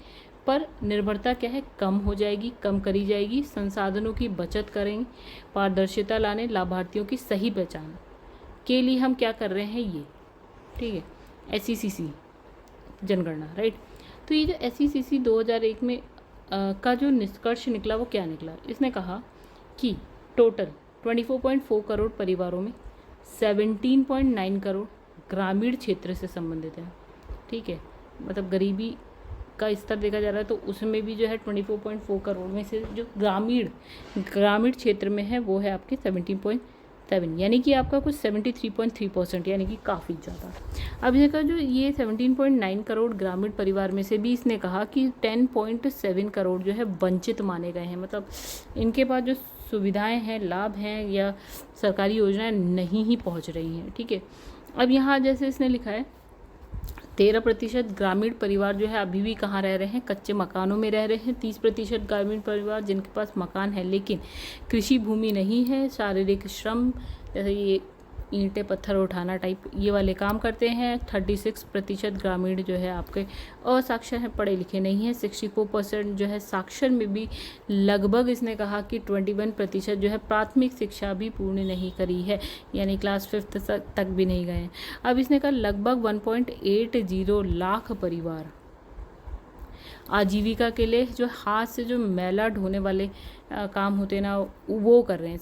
पर निर्भरता क्या है, कम हो जाएगी, कम करी जाएगी। संसाधनों की बचत करेंगे, पारदर्शिता लाने, लाभार्थियों की सही पहचान के लिए हम क्या कर रहे हैं ये, ठीक है, SECC जनगणना, राइट। तो ये जो SECC 2001 में का जो निष्कर्ष निकला वो क्या निकला, इसने कहा कि टोटल 24.4 करोड़ परिवारों में 17.9 करोड़ ग्रामीण क्षेत्र से संबंधित है, ठीक है, मतलब गरीबी का स्तर देखा जा रहा है तो उसमें भी जो है 24.4 करोड़ में से जो ग्रामीण क्षेत्र में है वो है आपके 17.7, यानी कि आपका कुछ 73.3%, यानी कि काफ़ी ज़्यादा। अब इसका जो ये 17.9 करोड़ ग्रामीण परिवार में से भी इसने कहा कि 10.7 करोड़ जो है वंचित माने गए हैं, मतलब इनके पास जो सुविधाएं हैं, लाभ हैं या सरकारी योजनाएं नहीं ही पहुंच रही हैं, ठीक है। अब यहाँ जैसे इसने लिखा है 13% ग्रामीण परिवार जो है अभी भी कहाँ रह रहे हैं, कच्चे मकानों में रह रहे हैं। 30% ग्रामीण परिवार जिनके पास मकान है लेकिन कृषि भूमि नहीं है, शारीरिक श्रम जैसे ये ईंटें पत्थर उठाना टाइप ये वाले काम करते हैं। 36% ग्रामीण जो है आपके असाक्षर हैं, पढ़े लिखे नहीं हैं। 64% जो है साक्षर में भी लगभग इसने कहा कि 21% जो है प्राथमिक शिक्षा भी पूर्ण नहीं करी है, यानी क्लास 5th तक भी नहीं गए हैं। अब इसने कहा लगभग 1.80 लाख परिवार आजीविका के लिए जो हाथ से जो मैला ढोने वाले काम होते हैं ना वो कर रहे हैं।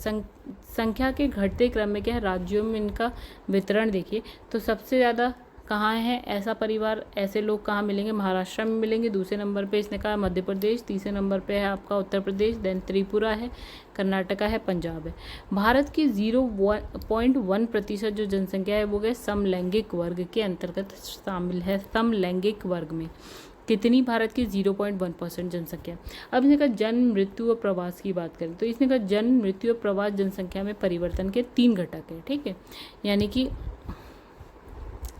संख्या के घटते क्रम में क्या है, राज्यों में इनका वितरण देखिए तो सबसे ज़्यादा कहाँ है ऐसा परिवार, ऐसे लोग कहाँ मिलेंगे, महाराष्ट्र में मिलेंगे। दूसरे नंबर पे इसने कहा मध्य प्रदेश, तीसरे नंबर पे है आपका उत्तर प्रदेश, देन त्रिपुरा है, कर्नाटका है, पंजाब है। भारत की 0.1% जो जनसंख्या है वो गए समलैंगिक वर्ग के अंतर्गत शामिल है। समलैंगिक वर्ग में कितनी, भारत की 0.1% जनसंख्या। अब इसने कहा जन्म, मृत्यु और प्रवास की बात करें तो इसने कहा जन्म, मृत्यु और प्रवास जनसंख्या में परिवर्तन के 3 घटक है, ठीक है, यानी कि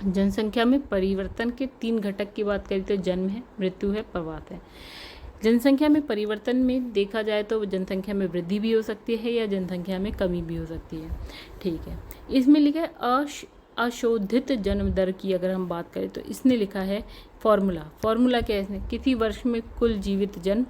जनसंख्या में परिवर्तन के 3 घटक की बात करें तो जन्म है, मृत्यु है, प्रवास है। जनसंख्या में परिवर्तन में देखा जाए तो जनसंख्या में वृद्धि भी हो सकती है या जनसंख्या में कमी भी हो सकती है, ठीक है। इसमें लिखा है अशोधित जन्म दर की अगर हम बात करें तो इसने लिखा है फॉर्मूला क्या है, किसी वर्ष में कुल जीवित जन्म,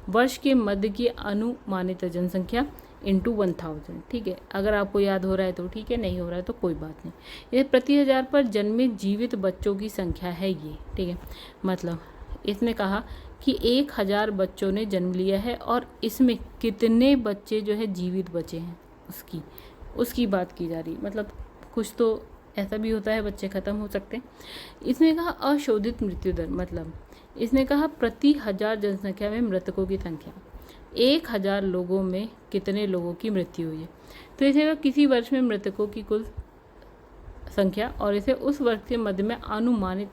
वर्ष के मध्य की अनुमानित जनसंख्या इंटू 1000, ठीक है। अगर आपको याद हो रहा है तो ठीक है, नहीं हो रहा है तो कोई बात नहीं। ये प्रति 1000 पर जन्मे जीवित बच्चों की संख्या है ये, ठीक है। मतलब इसने कहा कि 1000 बच्चों ने जन्म लिया है और इसमें कितने बच्चे जो है जीवित बचे हैं उसकी बात की जा रही। मतलब कुछ तो ऐसा भी होता है बच्चे ख़त्म हो सकते हैं। इसने कहा अशोधित मृत्यु दर, मतलब इसने कहा प्रति 1000 जनसंख्या में मृतकों की संख्या, 1000 लोगों में कितने लोगों की मृत्यु हुई है। तो इसे कहा किसी वर्ष में मृतकों की कुल संख्या और इसे उस वर्ष के मध्य में अनुमानित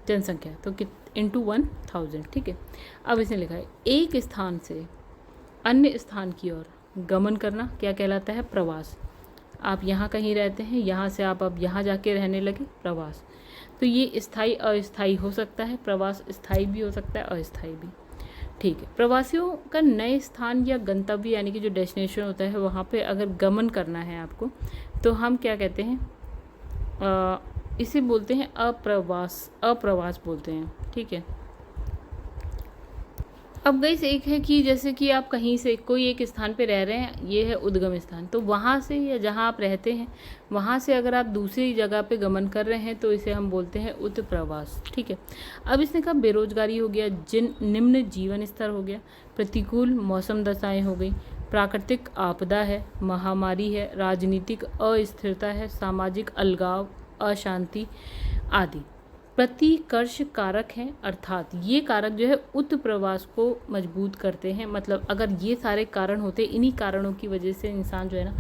जनसंख्या तो इंटू 1000, ठीक है। अब इसने लिखा है एक स्थान से अन्य स्थान की ओर गमन करना क्या कहलाता है, प्रवास। आप यहाँ कहीं रहते हैं, यहाँ से आप अब यहाँ जाके रहने लगे, प्रवास। तो ये स्थायी अस्थायी हो सकता है, प्रवास स्थायी भी हो सकता है अस्थायी भी। ठीक है। प्रवासियों का नए स्थान या गंतव्य यानी कि जो डेस्टिनेशन होता है वहाँ पे अगर गमन करना है आपको, तो हम क्या कहते हैं, इसे बोलते हैं अप्रवास बोलते हैं। ठीक है। अब गाइस एक है कि जैसे कि आप कहीं से कोई एक स्थान पे रह रहे हैं, ये है उद्गम स्थान, तो वहाँ से या जहाँ आप रहते हैं वहाँ से अगर आप दूसरी जगह पे गमन कर रहे हैं तो इसे हम बोलते हैं उत्प्रवास। ठीक है। अब इसने कहा बेरोजगारी हो गया, निम्न जीवन स्तर हो गया, प्रतिकूल मौसम दशाएं हो गई, प्राकृतिक आपदा है, महामारी है, राजनीतिक अस्थिरता है, सामाजिक अलगाव, अशांति आदि प्रतिकर्ष कारक हैं। अर्थात ये कारक जो है उत्प्रवास को मजबूत करते हैं। मतलब अगर ये सारे कारण होते, इन्हीं कारणों की वजह से इंसान जो है ना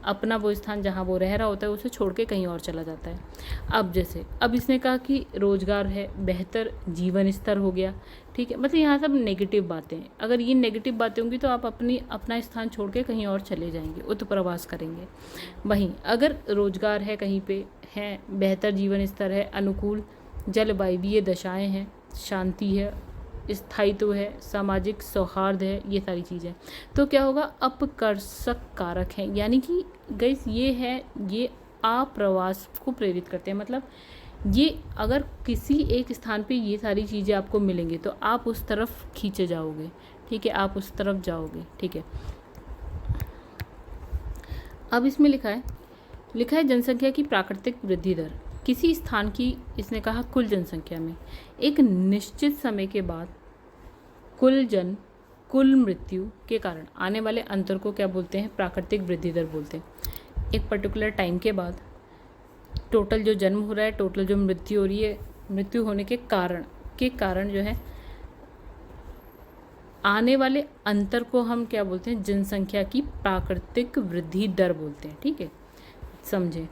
अपना वो स्थान जहाँ वो रह रहा होता है उसे छोड़ के कहीं और चला जाता है। अब इसने कहा कि रोजगार है, बेहतर जीवन स्तर हो गया। ठीक है। मतलब यहाँ सब नेगेटिव बातें हैं। अगर ये नेगेटिव बातें होंगी तो आप अपना स्थान छोड़ के कहीं और चले जाएंगे, उत्प्रवास करेंगे। वहीं अगर रोजगार है, कहीं पे है, बेहतर जीवन स्तर है, अनुकूल जलवायवीय दशाएं हैं, शांति है, स्थायित्व है, सामाजिक सौहार्द है, ये सारी चीज़ें, तो क्या होगा, अपकर्षक कारक हैं। यानी कि गाइस ये अप्रवास को प्रेरित करते हैं। मतलब ये अगर किसी एक स्थान पे ये सारी चीज़ें आपको मिलेंगी तो आप उस तरफ खींचे जाओगे। ठीक है। आप उस तरफ जाओगे। ठीक है। अब इसमें लिखा है जनसंख्या की प्राकृतिक वृद्धि दर किसी स्थान की, इसने कहा कुल जनसंख्या में एक निश्चित समय के बाद कुल मृत्यु के कारण आने वाले अंतर को क्या बोलते हैं, प्राकृतिक वृद्धि दर बोलते हैं। एक पर्टिकुलर टाइम के बाद टोटल जो जन्म हो रहा है, टोटल जो मृत्यु हो रही है, मृत्यु होने के कारण जो है आने वाले अंतर को हम क्या बोलते हैं, जनसंख्या की प्राकृतिक वृद्धि दर बोलते हैं। ठीक है। समझे।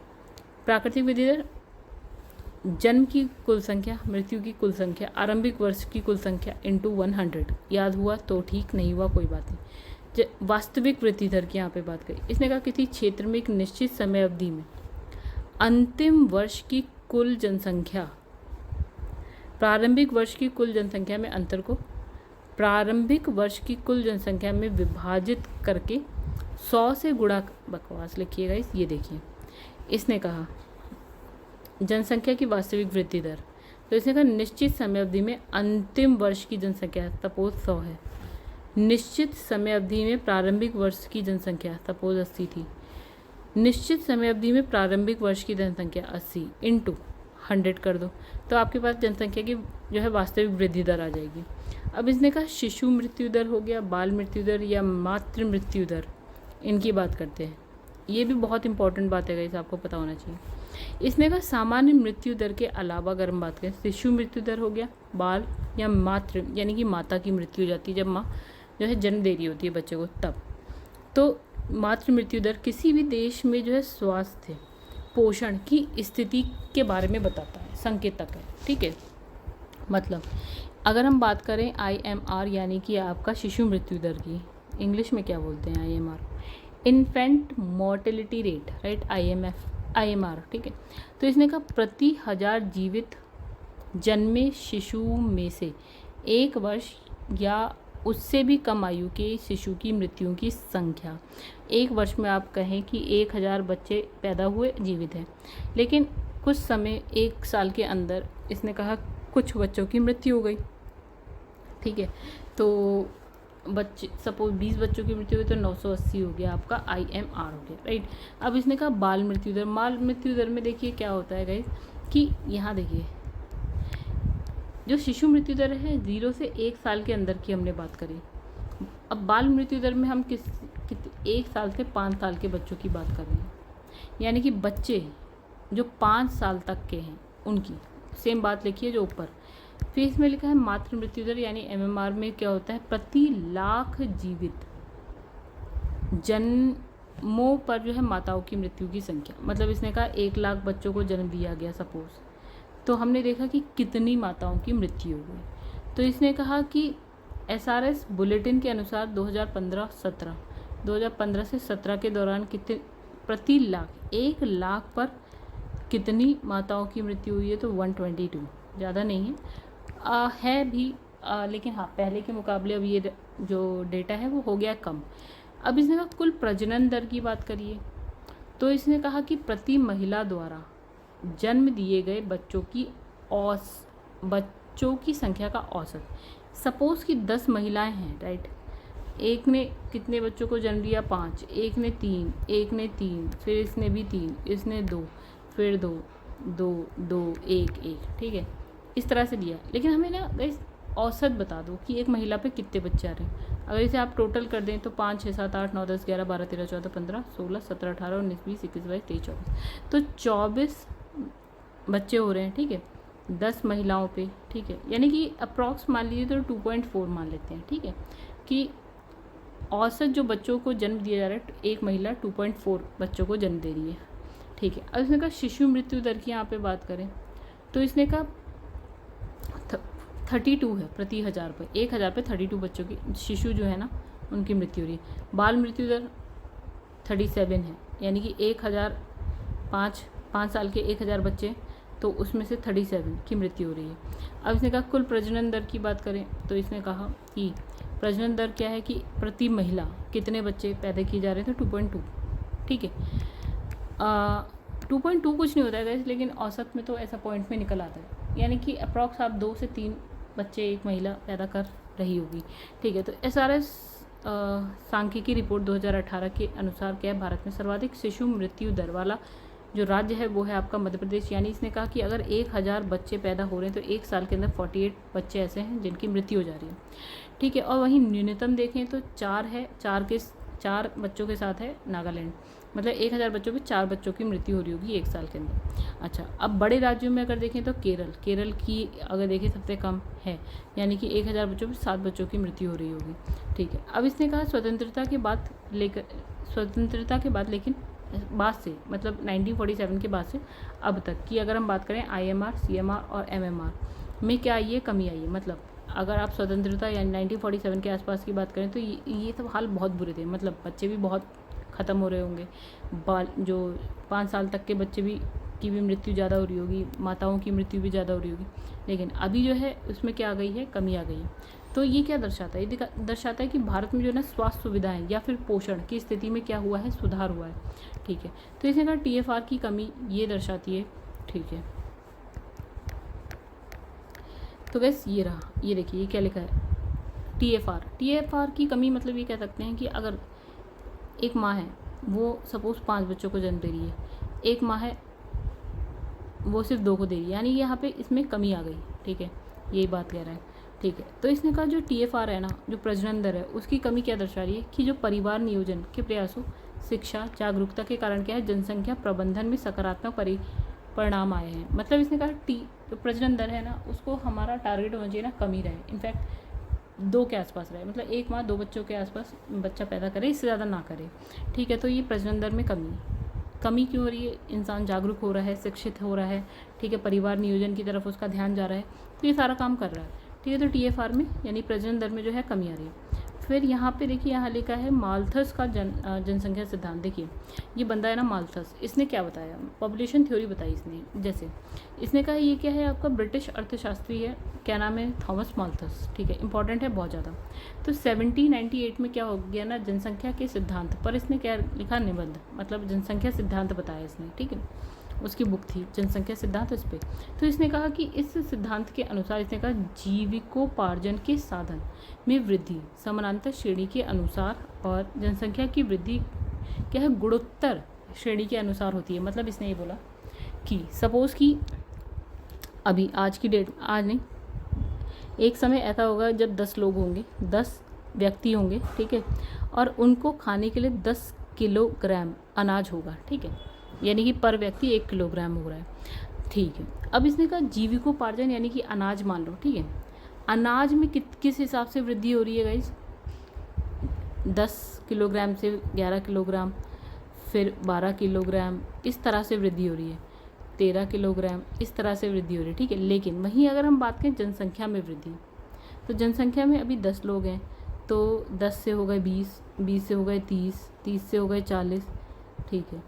प्राकृतिक वृद्धि दर जन्म की कुल संख्या, मृत्यु की कुल संख्या, आरंभिक वर्ष की कुल संख्या इंटू 100। याद हुआ तो ठीक, नहीं हुआ कोई बात नहीं। वास्तविक वृद्धि दर की यहाँ पे बात करी। इसने कहा किसी क्षेत्र में एक निश्चित समय अवधि में अंतिम वर्ष की कुल जनसंख्या प्रारंभिक वर्ष की कुल जनसंख्या में अंतर को प्रारंभिक वर्ष की कुल जनसंख्या में विभाजित करके 100 से गुणा, बकवास लिखिएगा ये देखिए। इसने कहा जनसंख्या की वास्तविक वृद्धि दर, तो इसने कहा निश्चित समय अवधि में अंतिम वर्ष की जनसंख्या सपोज 100 है, निश्चित समय अवधि में प्रारंभिक वर्ष की जनसंख्या सपोज 80 थी, निश्चित समय अवधि में प्रारंभिक वर्ष की जनसंख्या 80 इंटू 100 कर दो, तो आपके पास जनसंख्या की जो है वास्तविक वृद्धि दर आ जाएगी। अब इसने कहा शिशु मृत्यु दर हो गया, बाल मृत्यु दर या मातृ मृत्यु दर, इनकी बात करते हैं। ये भी बहुत इंपॉर्टेंट बात है गाइस, आपको पता होना चाहिए। इसने कहा सामान्य मृत्यु दर के अलावा अगर हम बात करें, शिशु मृत्यु दर हो गया, बाल या मातृ यानी कि माता की मृत्यु हो जाती है जब माँ जो है जन्म दे रही होती है बच्चे को, तब तो मातृ मृत्यु दर किसी भी देश में जो है स्वास्थ्य पोषण की स्थिति के बारे में बताता है, संकेतक है। ठीक है। मतलब अगर हम बात करें IMR यानी कि आपका शिशु मृत्यु दर की, इंग्लिश में क्या बोलते हैं IMR, infant mortality rate, right, IMR। ठीक है। तो इसने कहा प्रति 1000 जीवित जन्मे शिशु में से 1 वर्ष या उससे भी कम आयु के शिशु की मृत्युओं की संख्या, 1 वर्ष में आप कहें कि 1000 बच्चे पैदा हुए जीवित हैं, लेकिन कुछ समय 1 साल के अंदर इसने कहा कुछ बच्चों की मृत्यु हो गई। ठीक है। तो बच्चे सपोज 20 बच्चों की मृत्यु हुई तो 980 हो गया आपका IMR हो गया, राइट। अब इसने कहा बाल मृत्यु दर, बाल मृत्यु दर में देखिए क्या होता है गाइस कि यहाँ देखिए जो शिशु मृत्यु दर है 0 से 1 साल के अंदर की हमने बात करी। अब बाल मृत्यु दर में हम 1 साल से 5 साल के बच्चों की बात कर रहे हैं, यानी कि बच्चे जो 5 साल तक के हैं उनकी सेम बात लिखिए जो ऊपर। फिर इसमें लिखा है मातृ मृत्यु दर यानी MMR में क्या होता है, प्रति लाख जीवित जन्मों पर जो है माताओं की मृत्यु की संख्या। मतलब इसने कहा 1 लाख बच्चों को जन्म दिया गया सपोज, तो हमने देखा कि कितनी माताओं की मृत्यु हो गई। तो इसने कहा कि SRS बुलेटिन के अनुसार 2015 से 17 के दौरान कितने प्रति लाख 1 लाख पर कितनी माताओं की मृत्यु हुई है, तो 122, ज़्यादा नहीं है भी लेकिन हाँ पहले के मुकाबले अब ये जो डेटा है वो हो गया कम। अब इसने कहा कुल प्रजनन दर की बात करिए, तो इसने कहा कि प्रति महिला द्वारा जन्म दिए गए बच्चों की संख्या का औसत। सपोज़ कि 10 महिलाएं हैं, राइट। एक ने कितने बच्चों को जन्म दिया? 5, एक ने 3, एक ने 3, फिर इसने भी 3, इसने 2, फिर 2, 2, 2, 1, 1, ठीक है, इस तरह से दिया। लेकिन हमें ना गाइस औसत बता दो कि एक महिला पे कितने बच्चे आ रहे हैं। अगर इसे आप टोटल कर दें तो 5, 6, 7, 8, 9, 10, 11, 12, 13, 14, 15, 16, 17, 18, 19, 20, 21, 22, 23, 24, तो 24 बच्चे हो रहे हैं, ठीक है, 10 महिलाओं पे, ठीक है, यानी कि अप्रॉक्स मान लीजिए तो 2.4 मान लेते हैं, ठीक है, कि औसत जो बच्चों को जन्म दिया जा रहा है, एक महिला 2.4 बच्चों को जन्म दे रही है, ठीक है। अब इसने कहा शिशु मृत्यु दर की यहाँ पे बात करें तो इसने कहा 32 है प्रति 1000 पे, 1000 पे 32 बच्चों की शिशु जो है ना उनकी मृत्यु हो रही है। बाल मृत्यु दर 37 है, यानी कि 5 साल के 1000 बच्चे, तो उसमें से 37 की मृत्यु हो रही है। अब इसने कहा कुल प्रजनन दर की बात करें तो इसने कहा कि प्रजनन दर क्या है कि प्रति महिला कितने बच्चे पैदा किए जा रहे थे? 2.2, ठीक है। 2.2 कुछ नहीं होता है गाइस, लेकिन औसत में तो ऐसा पॉइंट में निकल आता है, यानी कि अप्रॉक्स आप 2 से 3 बच्चे एक महिला पैदा कर रही होगी, ठीक है। तो SRS सांख्यिकी रिपोर्ट 2018 के अनुसार क्या है, भारत में सर्वाधिक शिशु मृत्यु दर वाला जो राज्य है वो है आपका मध्य प्रदेश। यानी इसने कहा कि अगर 1000 बच्चे पैदा हो रहे हैं तो 1 साल के अंदर 48 बच्चे ऐसे हैं जिनकी मृत्यु हो जा रही है, ठीक है। और वहीं न्यूनतम देखें तो 4 है, 4 बच्चों के साथ है नागालैंड, मतलब 1000 बच्चों में 4 बच्चों की मृत्यु हो रही होगी 1 साल के अंदर। अच्छा, अब बड़े राज्यों में अगर देखें तो केरल की अगर देखें सबसे कम है, यानी कि 1000 बच्चों में 7 बच्चों की मृत्यु हो रही होगी, ठीक है। अब इसने कहा स्वतंत्रता के बाद लेकिन बाद से, मतलब 1947 के बाद से अब तक की अगर हम बात करें IMR, CMR और MMR में क्या आई है? कमी आई है। मतलब अगर आप स्वतंत्रता यानी 1947 के आसपास की बात करें तो ये सब हाल बहुत बुरे थे, मतलब बच्चे भी बहुत ख़त्म हो रहे होंगे, जो 5 साल तक के बच्चे की भी मृत्यु ज़्यादा हो रही होगी, माताओं की मृत्यु भी ज़्यादा हो रही होगी। लेकिन अभी जो है उसमें क्या आ गई है? कमी आ गई है। तो ये क्या दर्शाता है? ये दर्शाता है कि भारत में जो है ना स्वास्थ्य सुविधाएं या फिर पोषण की स्थिति में क्या हुआ है? सुधार हुआ है, ठीक है। तो इसने कहा TFR की कमी ये दर्शाती है, ठीक है। तो गैस ये रहा, ये देखिए ये क्या लिखा है, TFR की कमी, मतलब ये कह सकते हैं कि अगर एक माँ है वो सपोज़ 5 बच्चों को जन्म दे रही है, एक माँ है वो सिर्फ 2 को दे रही है, यानी यहाँ पे इसमें कमी आ गई, ठीक है, यही बात कह रहा है, ठीक है। तो इसने कहा जो TFR है ना, जो प्रजनन दर है, उसकी कमी क्या दर्शा रही है कि जो परिवार नियोजन के प्रयासों, शिक्षा, जागरूकता के कारण क्या है, जनसंख्या प्रबंधन में सकारात्मक परिणाम आए हैं। मतलब इसने कहा जो प्रजनन दर है ना उसको हमारा टारगेट होना चाहिए ना कमी रहे, इनफैक्ट 2 के आसपास रहे, मतलब एक माँ 2 बच्चों के आसपास बच्चा पैदा करे, इससे ज़्यादा ना करे, ठीक है। तो ये प्रजनन दर में कमी क्यों हो रही है? इंसान जागरूक हो रहा है, शिक्षित हो रहा है, ठीक है, परिवार नियोजन की तरफ उसका ध्यान जा रहा है, तो ये सारा काम कर रहा है, ठीक है। तो TFR में यानी प्रजनन दर में जो है कमी आ रही है। फिर यहाँ पे देखिए, यहाँ लिखा है माल्थस का जनसंख्या सिद्धांत। देखिए ये बंदा है ना माल्थस, इसने क्या बताया? पॉपुलेशन थ्योरी बताई इसने। जैसे इसने कहा ये क्या है आपका ब्रिटिश अर्थशास्त्री है, क्या नाम है? थॉमस माल्थस, ठीक है, इंपॉर्टेंट है बहुत ज़्यादा। तो 1798 में क्या हो गया ना, जनसंख्या के सिद्धांत पर इसने क्या लिखा? निबंध, मतलब जनसंख्या सिद्धांत बताया इसने, ठीक है। उसकी बुक थी जनसंख्या सिद्धांत, इस पर। तो इसने कहा कि इस सिद्धांत के अनुसार इसने कहा जीविकोपार्जन के साधन में वृद्धि समानांतर श्रेणी के अनुसार और जनसंख्या की वृद्धि क्या है? गुणोत्तर श्रेणी के अनुसार होती है। मतलब इसने ये बोला कि सपोज़ कि अभी आज की डेट, आज नहीं, एक समय ऐसा होगा जब 10 लोग होंगे, 10 व्यक्ति होंगे, ठीक है, और उनको खाने के लिए 10 किलोग्राम अनाज होगा, ठीक है, यानी कि पर व्यक्ति 1 किलोग्राम हो रहा है, ठीक है। अब इसने कहा जीविकोपार्जन यानी कि अनाज मान लो, ठीक है, अनाज में किस हिसाब से वृद्धि हो रही है गाइस? 10 किलोग्राम से 11 किलोग्राम, फिर 12 किलोग्राम, इस तरह से वृद्धि हो रही है, 13 किलोग्राम, इस तरह से वृद्धि हो रही है, ठीक है। लेकिन वहीं अगर हम बात करें जनसंख्या में वृद्धि, तो जनसंख्या में अभी 10 लोग हैं, तो 10 से हो गए 20, 20 से हो गए 30, 30 से हो गए 40, ठीक है,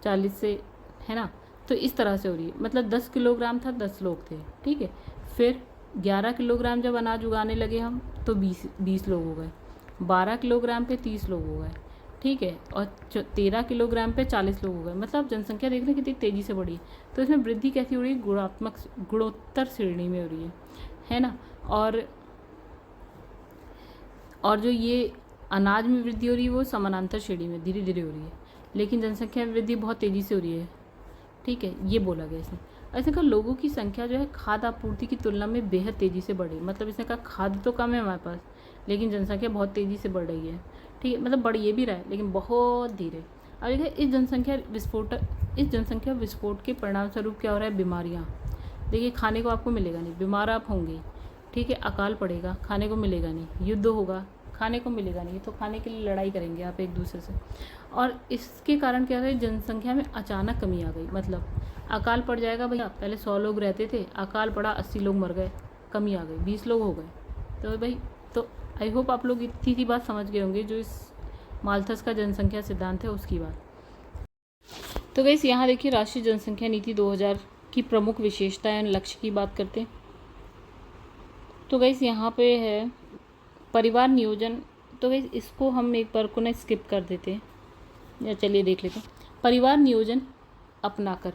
40 से, है ना, तो इस तरह से हो रही है। मतलब 10 किलोग्राम था, 10 लोग थे, ठीक है, फिर 11 किलोग्राम जब अनाज उगाने लगे हम तो 20 लोग हो गए, 12 किलोग्राम पे 30 लोग हो गए, ठीक है, और 13 किलोग्राम पे 40 लोग हो गए। मतलब जनसंख्या देख रहे हैं कितनी तेज़ी से बढ़ी है। तो इसमें वृद्धि कैसी हो रही है? गुणोत्तर श्रेणी में हो रही है ना। और जो ये अनाज में वृद्धि हो रही है वो समानांतर श्रेणी में धीरे धीरे हो रही है, लेकिन जनसंख्या में वृद्धि बहुत तेज़ी से हो रही है, ठीक है, ये बोला गया इसने। ऐसे कहा लोगों की संख्या जो है खाद्य आपूर्ति की तुलना में बेहद तेज़ी से बढ़ी। मतलब इसने कहा खाद्य तो कम है हमारे पास, लेकिन जनसंख्या बहुत तेज़ी से बढ़ रही है, ठीक है, मतलब बढ़ ये भी रहा है लेकिन बहुत धीरे। अब देखिए इस जनसंख्या विस्फोट के परिणाम स्वरूप क्या हो रहा है? बीमारियाँ। देखिए खाने को आपको मिलेगा नहीं, बीमार आप होंगे, ठीक है, अकाल पड़ेगा, खाने को मिलेगा नहीं, युद्ध होगा, खाने को मिलेगा नहीं, तो खाने के लिए लड़ाई करेंगे आप एक दूसरे से। और इसके कारण क्या है? जनसंख्या में अचानक कमी आ गई। मतलब अकाल पड़ जाएगा भैया, पहले 100 लोग रहते थे, अकाल पड़ा 80 लोग मर गए, कमी आ गई, 20 लोग हो गए। तो भाई, तो आई होप आप लोग इतनी सी बात समझ गए होंगे जो इस माल्थस का जनसंख्या सिद्धांत है उसकी बात। तो गाइस यहाँ देखिए राष्ट्रीय जनसंख्या नीति 2000 की प्रमुख विशेषताएं और लक्ष्य की बात करते हैं। तो गाइस यहाँ पे है परिवार नियोजन। तो गाइस इसको हम एक बार को ना स्किप कर देते हैं, या चलिए देख लेते हैं। परिवार नियोजन अपनाकर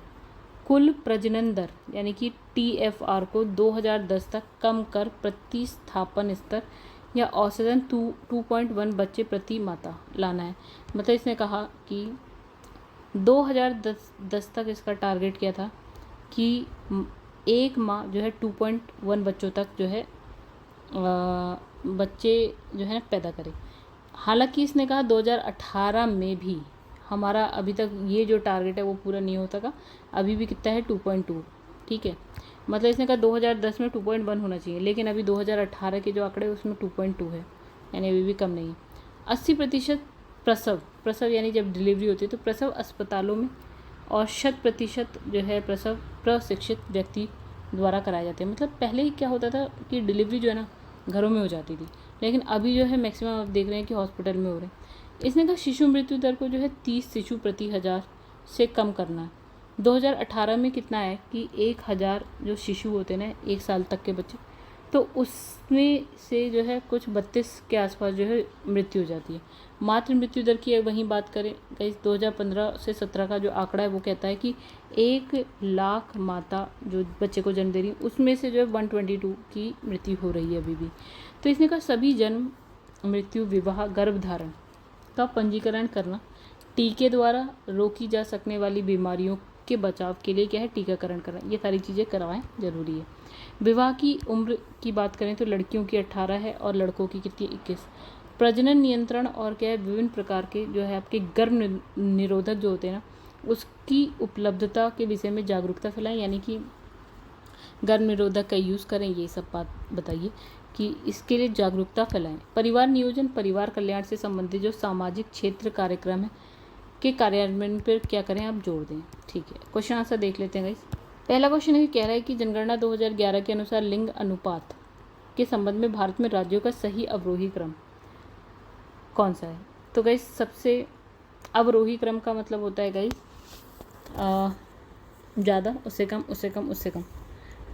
कुल प्रजनन दर यानी कि TFR को 2010 तक कम कर प्रतिस्थापन स्तर या औसतन 2.1 बच्चे प्रति माता लाना है। मतलब इसने कहा कि 2010 तक इसका टारगेट क्या था कि एक माँ जो है 2.1 बच्चों तक जो है बच्चे जो है पैदा करे। हालांकि इसने कहा 2018 में भी हमारा अभी तक ये जो टारगेट है वो पूरा नहीं होता का, अभी भी कितना है 2.2, ठीक है। मतलब इसने कहा 2010 में 2.1 होना चाहिए, लेकिन अभी 2018 के जो आंकड़े उसमें 2.2 है, यानी अभी भी कम नहीं है। 80% प्रसव यानी जब डिलीवरी होती है तो प्रसव अस्पतालों में, और 100% जो है प्रसव प्रशिक्षित व्यक्ति द्वारा कराए जाते हैं। मतलब पहले ही क्या होता था कि डिलीवरी जो है ना घरों में हो जाती थी, लेकिन अभी जो है मैक्सिमम आप देख रहे हैं कि हॉस्पिटल में हो रहे हैं। इसने कहा शिशु मृत्यु दर को जो है 30 शिशु प्रति 1000 से कम करना है। 2018 में कितना है कि 1000 जो शिशु होते हैं ना 1 साल तक के बच्चे, तो उसमें से जो है कुछ 32 के आसपास जो है मृत्यु हो जाती है। मातृ मृत्यु दर की वहीं बात करें, 2015 से 17 का जो आंकड़ा है वो कहता है कि 1 लाख माता जो बच्चे को जन्म दे रही है उसमें से जो है 122 की मृत्यु हो रही है अभी भी। तो इसने कहा सभी जन्म, मृत्यु, विवाह, गर्भधारण का पंजीकरण करना, टीके द्वारा रोकी जा सकने वाली बीमारियों के बचाव के लिए क्या है टीकाकरण करना, ये सारी चीज़ें करवाएं जरूरी है। विवाह की उम्र की बात करें तो लड़कियों की 18 है और लड़कों की कितनी 21। प्रजनन नियंत्रण और क्या है विभिन्न प्रकार के जो है आपके गर्भ निरोधक जो होते हैं ना उसकी उपलब्धता के विषय में जागरूकता फैलाएं, यानी कि गर्भ निरोधक का यूज़ करें, ये सब बात बताइए कि इसके लिए जागरूकता फैलाएं। परिवार नियोजन परिवार कल्याण से संबंधित जो सामाजिक क्षेत्र कार्यक्रम है के कार्यान्वयन पर क्या करें आप जोड़ दें, ठीक है। क्वेश्चन आंसर देख लेते हैं गाइस। पहला क्वेश्चन है कह रहा है कि जनगणना 2011 के अनुसार लिंग अनुपात के संबंध में भारत में राज्यों का सही अवरोही क्रम कौन सा है? तो गाइस सबसे अवरोही क्रम का मतलब होता है गाइस ज़्यादा, उससे कम, उससे कम, उससे कम,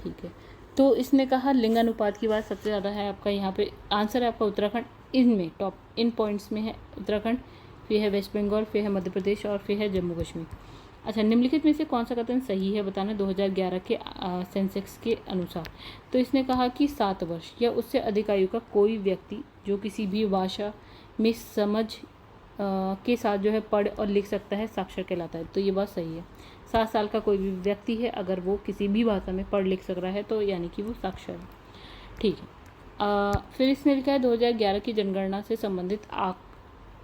ठीक है। तो इसने कहा लिंग अनुपात की बात सबसे ज़्यादा है आपका यहाँ पे आंसर है आपका उत्तराखंड, इनमें टॉप इन पॉइंट्स में है उत्तराखंड, फिर है वेस्ट बंगाल, फिर है मध्य प्रदेश और फिर है जम्मू कश्मीर। अच्छा, निम्नलिखित में से कौन सा कथन सही है बताना 2011 के सेंसेक्स के अनुसार। तो इसने कहा कि 7 वर्ष या उससे अधिक आयु का कोई व्यक्ति जो किसी भी भाषा में समझ के साथ जो है पढ़ और लिख सकता है साक्षर कहलाता है। तो ये बात सही है। 7 साल का कोई भी व्यक्ति है अगर वो किसी भी भाषा में पढ़ लिख सक रहा है तो यानी कि वो साक्षर है, ठीक है। फिर इसने लिखा है 2011 की जनगणना से संबंधित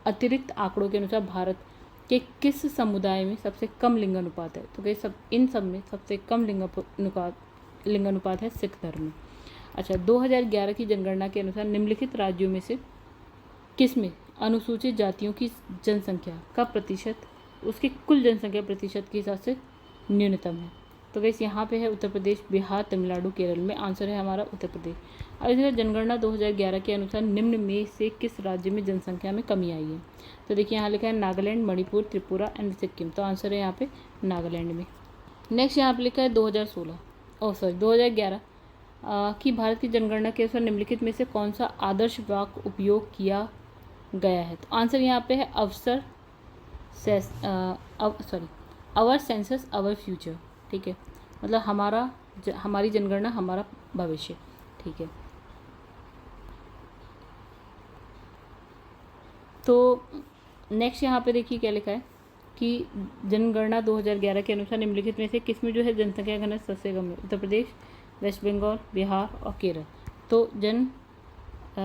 अतिरिक्त आंकड़ों के अनुसार भारत के किस समुदाय में सबसे कम लिंग अनुपात है? तो कई इन सब में सबसे कम लिंग अनुपात है सिख धर्म में। अच्छा, 2011 की जनगणना के अनुसार निम्नलिखित राज्यों में से किस में अनुसूचित जातियों की जनसंख्या का प्रतिशत उसकी कुल जनसंख्या प्रतिशत के हिसाब से न्यूनतम है? तो वैसे यहाँ पे है उत्तर प्रदेश, बिहार, तमिलनाडु, केरल में आंसर है हमारा उत्तर प्रदेश। और इधर जनगणना 2011 के अनुसार निम्न में से किस राज्य में जनसंख्या में कमी आई है? तो देखिए यहाँ लिखा है नागालैंड, मणिपुर, त्रिपुरा एंड सिक्किम। तो आंसर है यहाँ पे नागालैंड में। नेक्स्ट यहाँ पे लिखा है 2011 कि भारत की जनगणना के अनुसार निम्नलिखित में से कौन सा आदर्श वाक्य उपयोग किया गया है। तो आंसर यहाँ पे है आवर सेंसस आवर फ्यूचर। ठीक है, मतलब हमारी जनगणना हमारा भविष्य। ठीक है, तो नेक्स्ट यहाँ पे देखिए क्या लिखा है कि जनगणना 2011 के अनुसार निम्नलिखित में से किसमें जो है जनसंख्या घनत्व सबसे कम है। उत्तर प्रदेश, वेस्ट बंगाल, बिहार और केरल। तो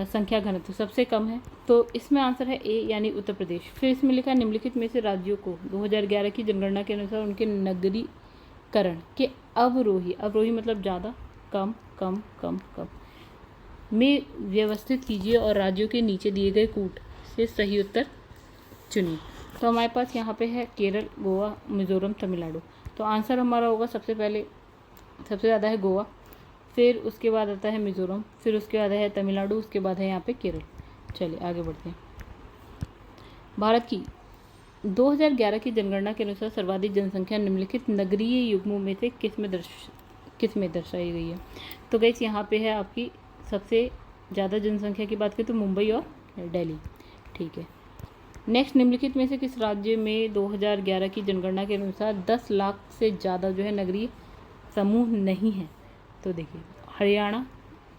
संख्या घनत्व सबसे कम है, तो इसमें आंसर है ए यानी उत्तर प्रदेश। फिर इसमें लिखा है निम्नलिखित में से राज्यों को 2011 की जनगणना के अनुसार उनके नगरीकरण के अवरोही मतलब ज़्यादा, कम कम कम कम में व्यवस्थित कीजिए और राज्यों के नीचे दिए गए कूट से सही उत्तर चुनिए। तो हमारे पास यहाँ पे है केरल, गोवा, मिज़ोरम, तमिलनाडु। तो आंसर हमारा होगा सबसे ज़्यादा है गोवा, फिर उसके बाद आता है मिज़ोरम, फिर उसके बाद है तमिलनाडु, उसके बाद है यहाँ पे केरल। चलिए आगे बढ़ते हैं। भारत की 2011 की जनगणना के अनुसार सर्वाधिक जनसंख्या निम्नलिखित नगरीय युग्मों में से किस में दर्शाई गई है। तो गाइस यहाँ पे है आपकी सबसे ज़्यादा जनसंख्या की बात करें तो मुंबई और दिल्ली। ठीक है, नेक्स्ट निम्नलिखित में से किस राज्य में 2011 की जनगणना के अनुसार 10 लाख से ज़्यादा जो है नगरीय समूह नहीं है। तो देखिए हरियाणा,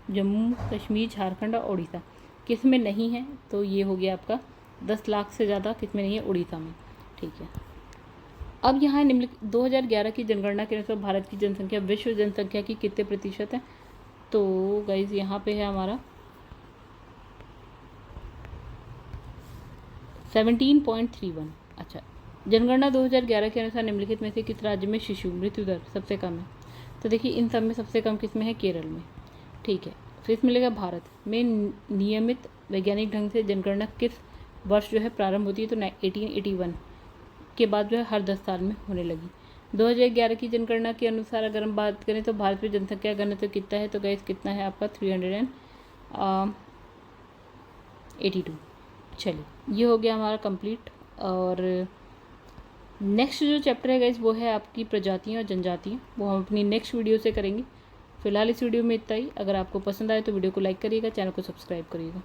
जम्मू कश्मीर, झारखंड और उड़ीसा किस में नहीं है। तो ये हो गया आपका 10 लाख से ज़्यादा किस में नहीं है, उड़ीसा में। ठीक है, अब यहाँ निम्नलिखित 2011 की जनगणना के अनुसार भारत की जनसंख्या विश्व जनसंख्या की कितने प्रतिशत है। तो गाइज यहाँ पे है हमारा 17.31। अच्छा, जनगणना 2011 के अनुसार निम्नलिखित में से किस राज्य में शिशु मृत्यु दर सबसे कम है। तो देखिए इन सब में सबसे कम किस में है, केरल में। ठीक है, फिर इसमें मिलेगा भारत में नियमित वैज्ञानिक ढंग से जनगणना किस वर्ष जो है प्रारंभ होती है। तो 1881 के बाद जो है हर 10 साल में होने लगी। 2011 की जनगणना के अनुसार अगर हम बात करें तो भारत में जनसंख्या घनत्व कितना है। तो गाइस कितना है आपका 382। चलिए ये हो गया हमारा कंप्लीट। और नेक्स्ट जो चैप्टर है गाइस वो है आपकी प्रजातियाँ और जनजातियाँ, वो हम अपनी नेक्स्ट वीडियो से करेंगे। फिलहाल इस वीडियो में इतना ही। अगर आपको पसंद आए तो वीडियो को लाइक करिएगा, चैनल को सब्सक्राइब करिएगा।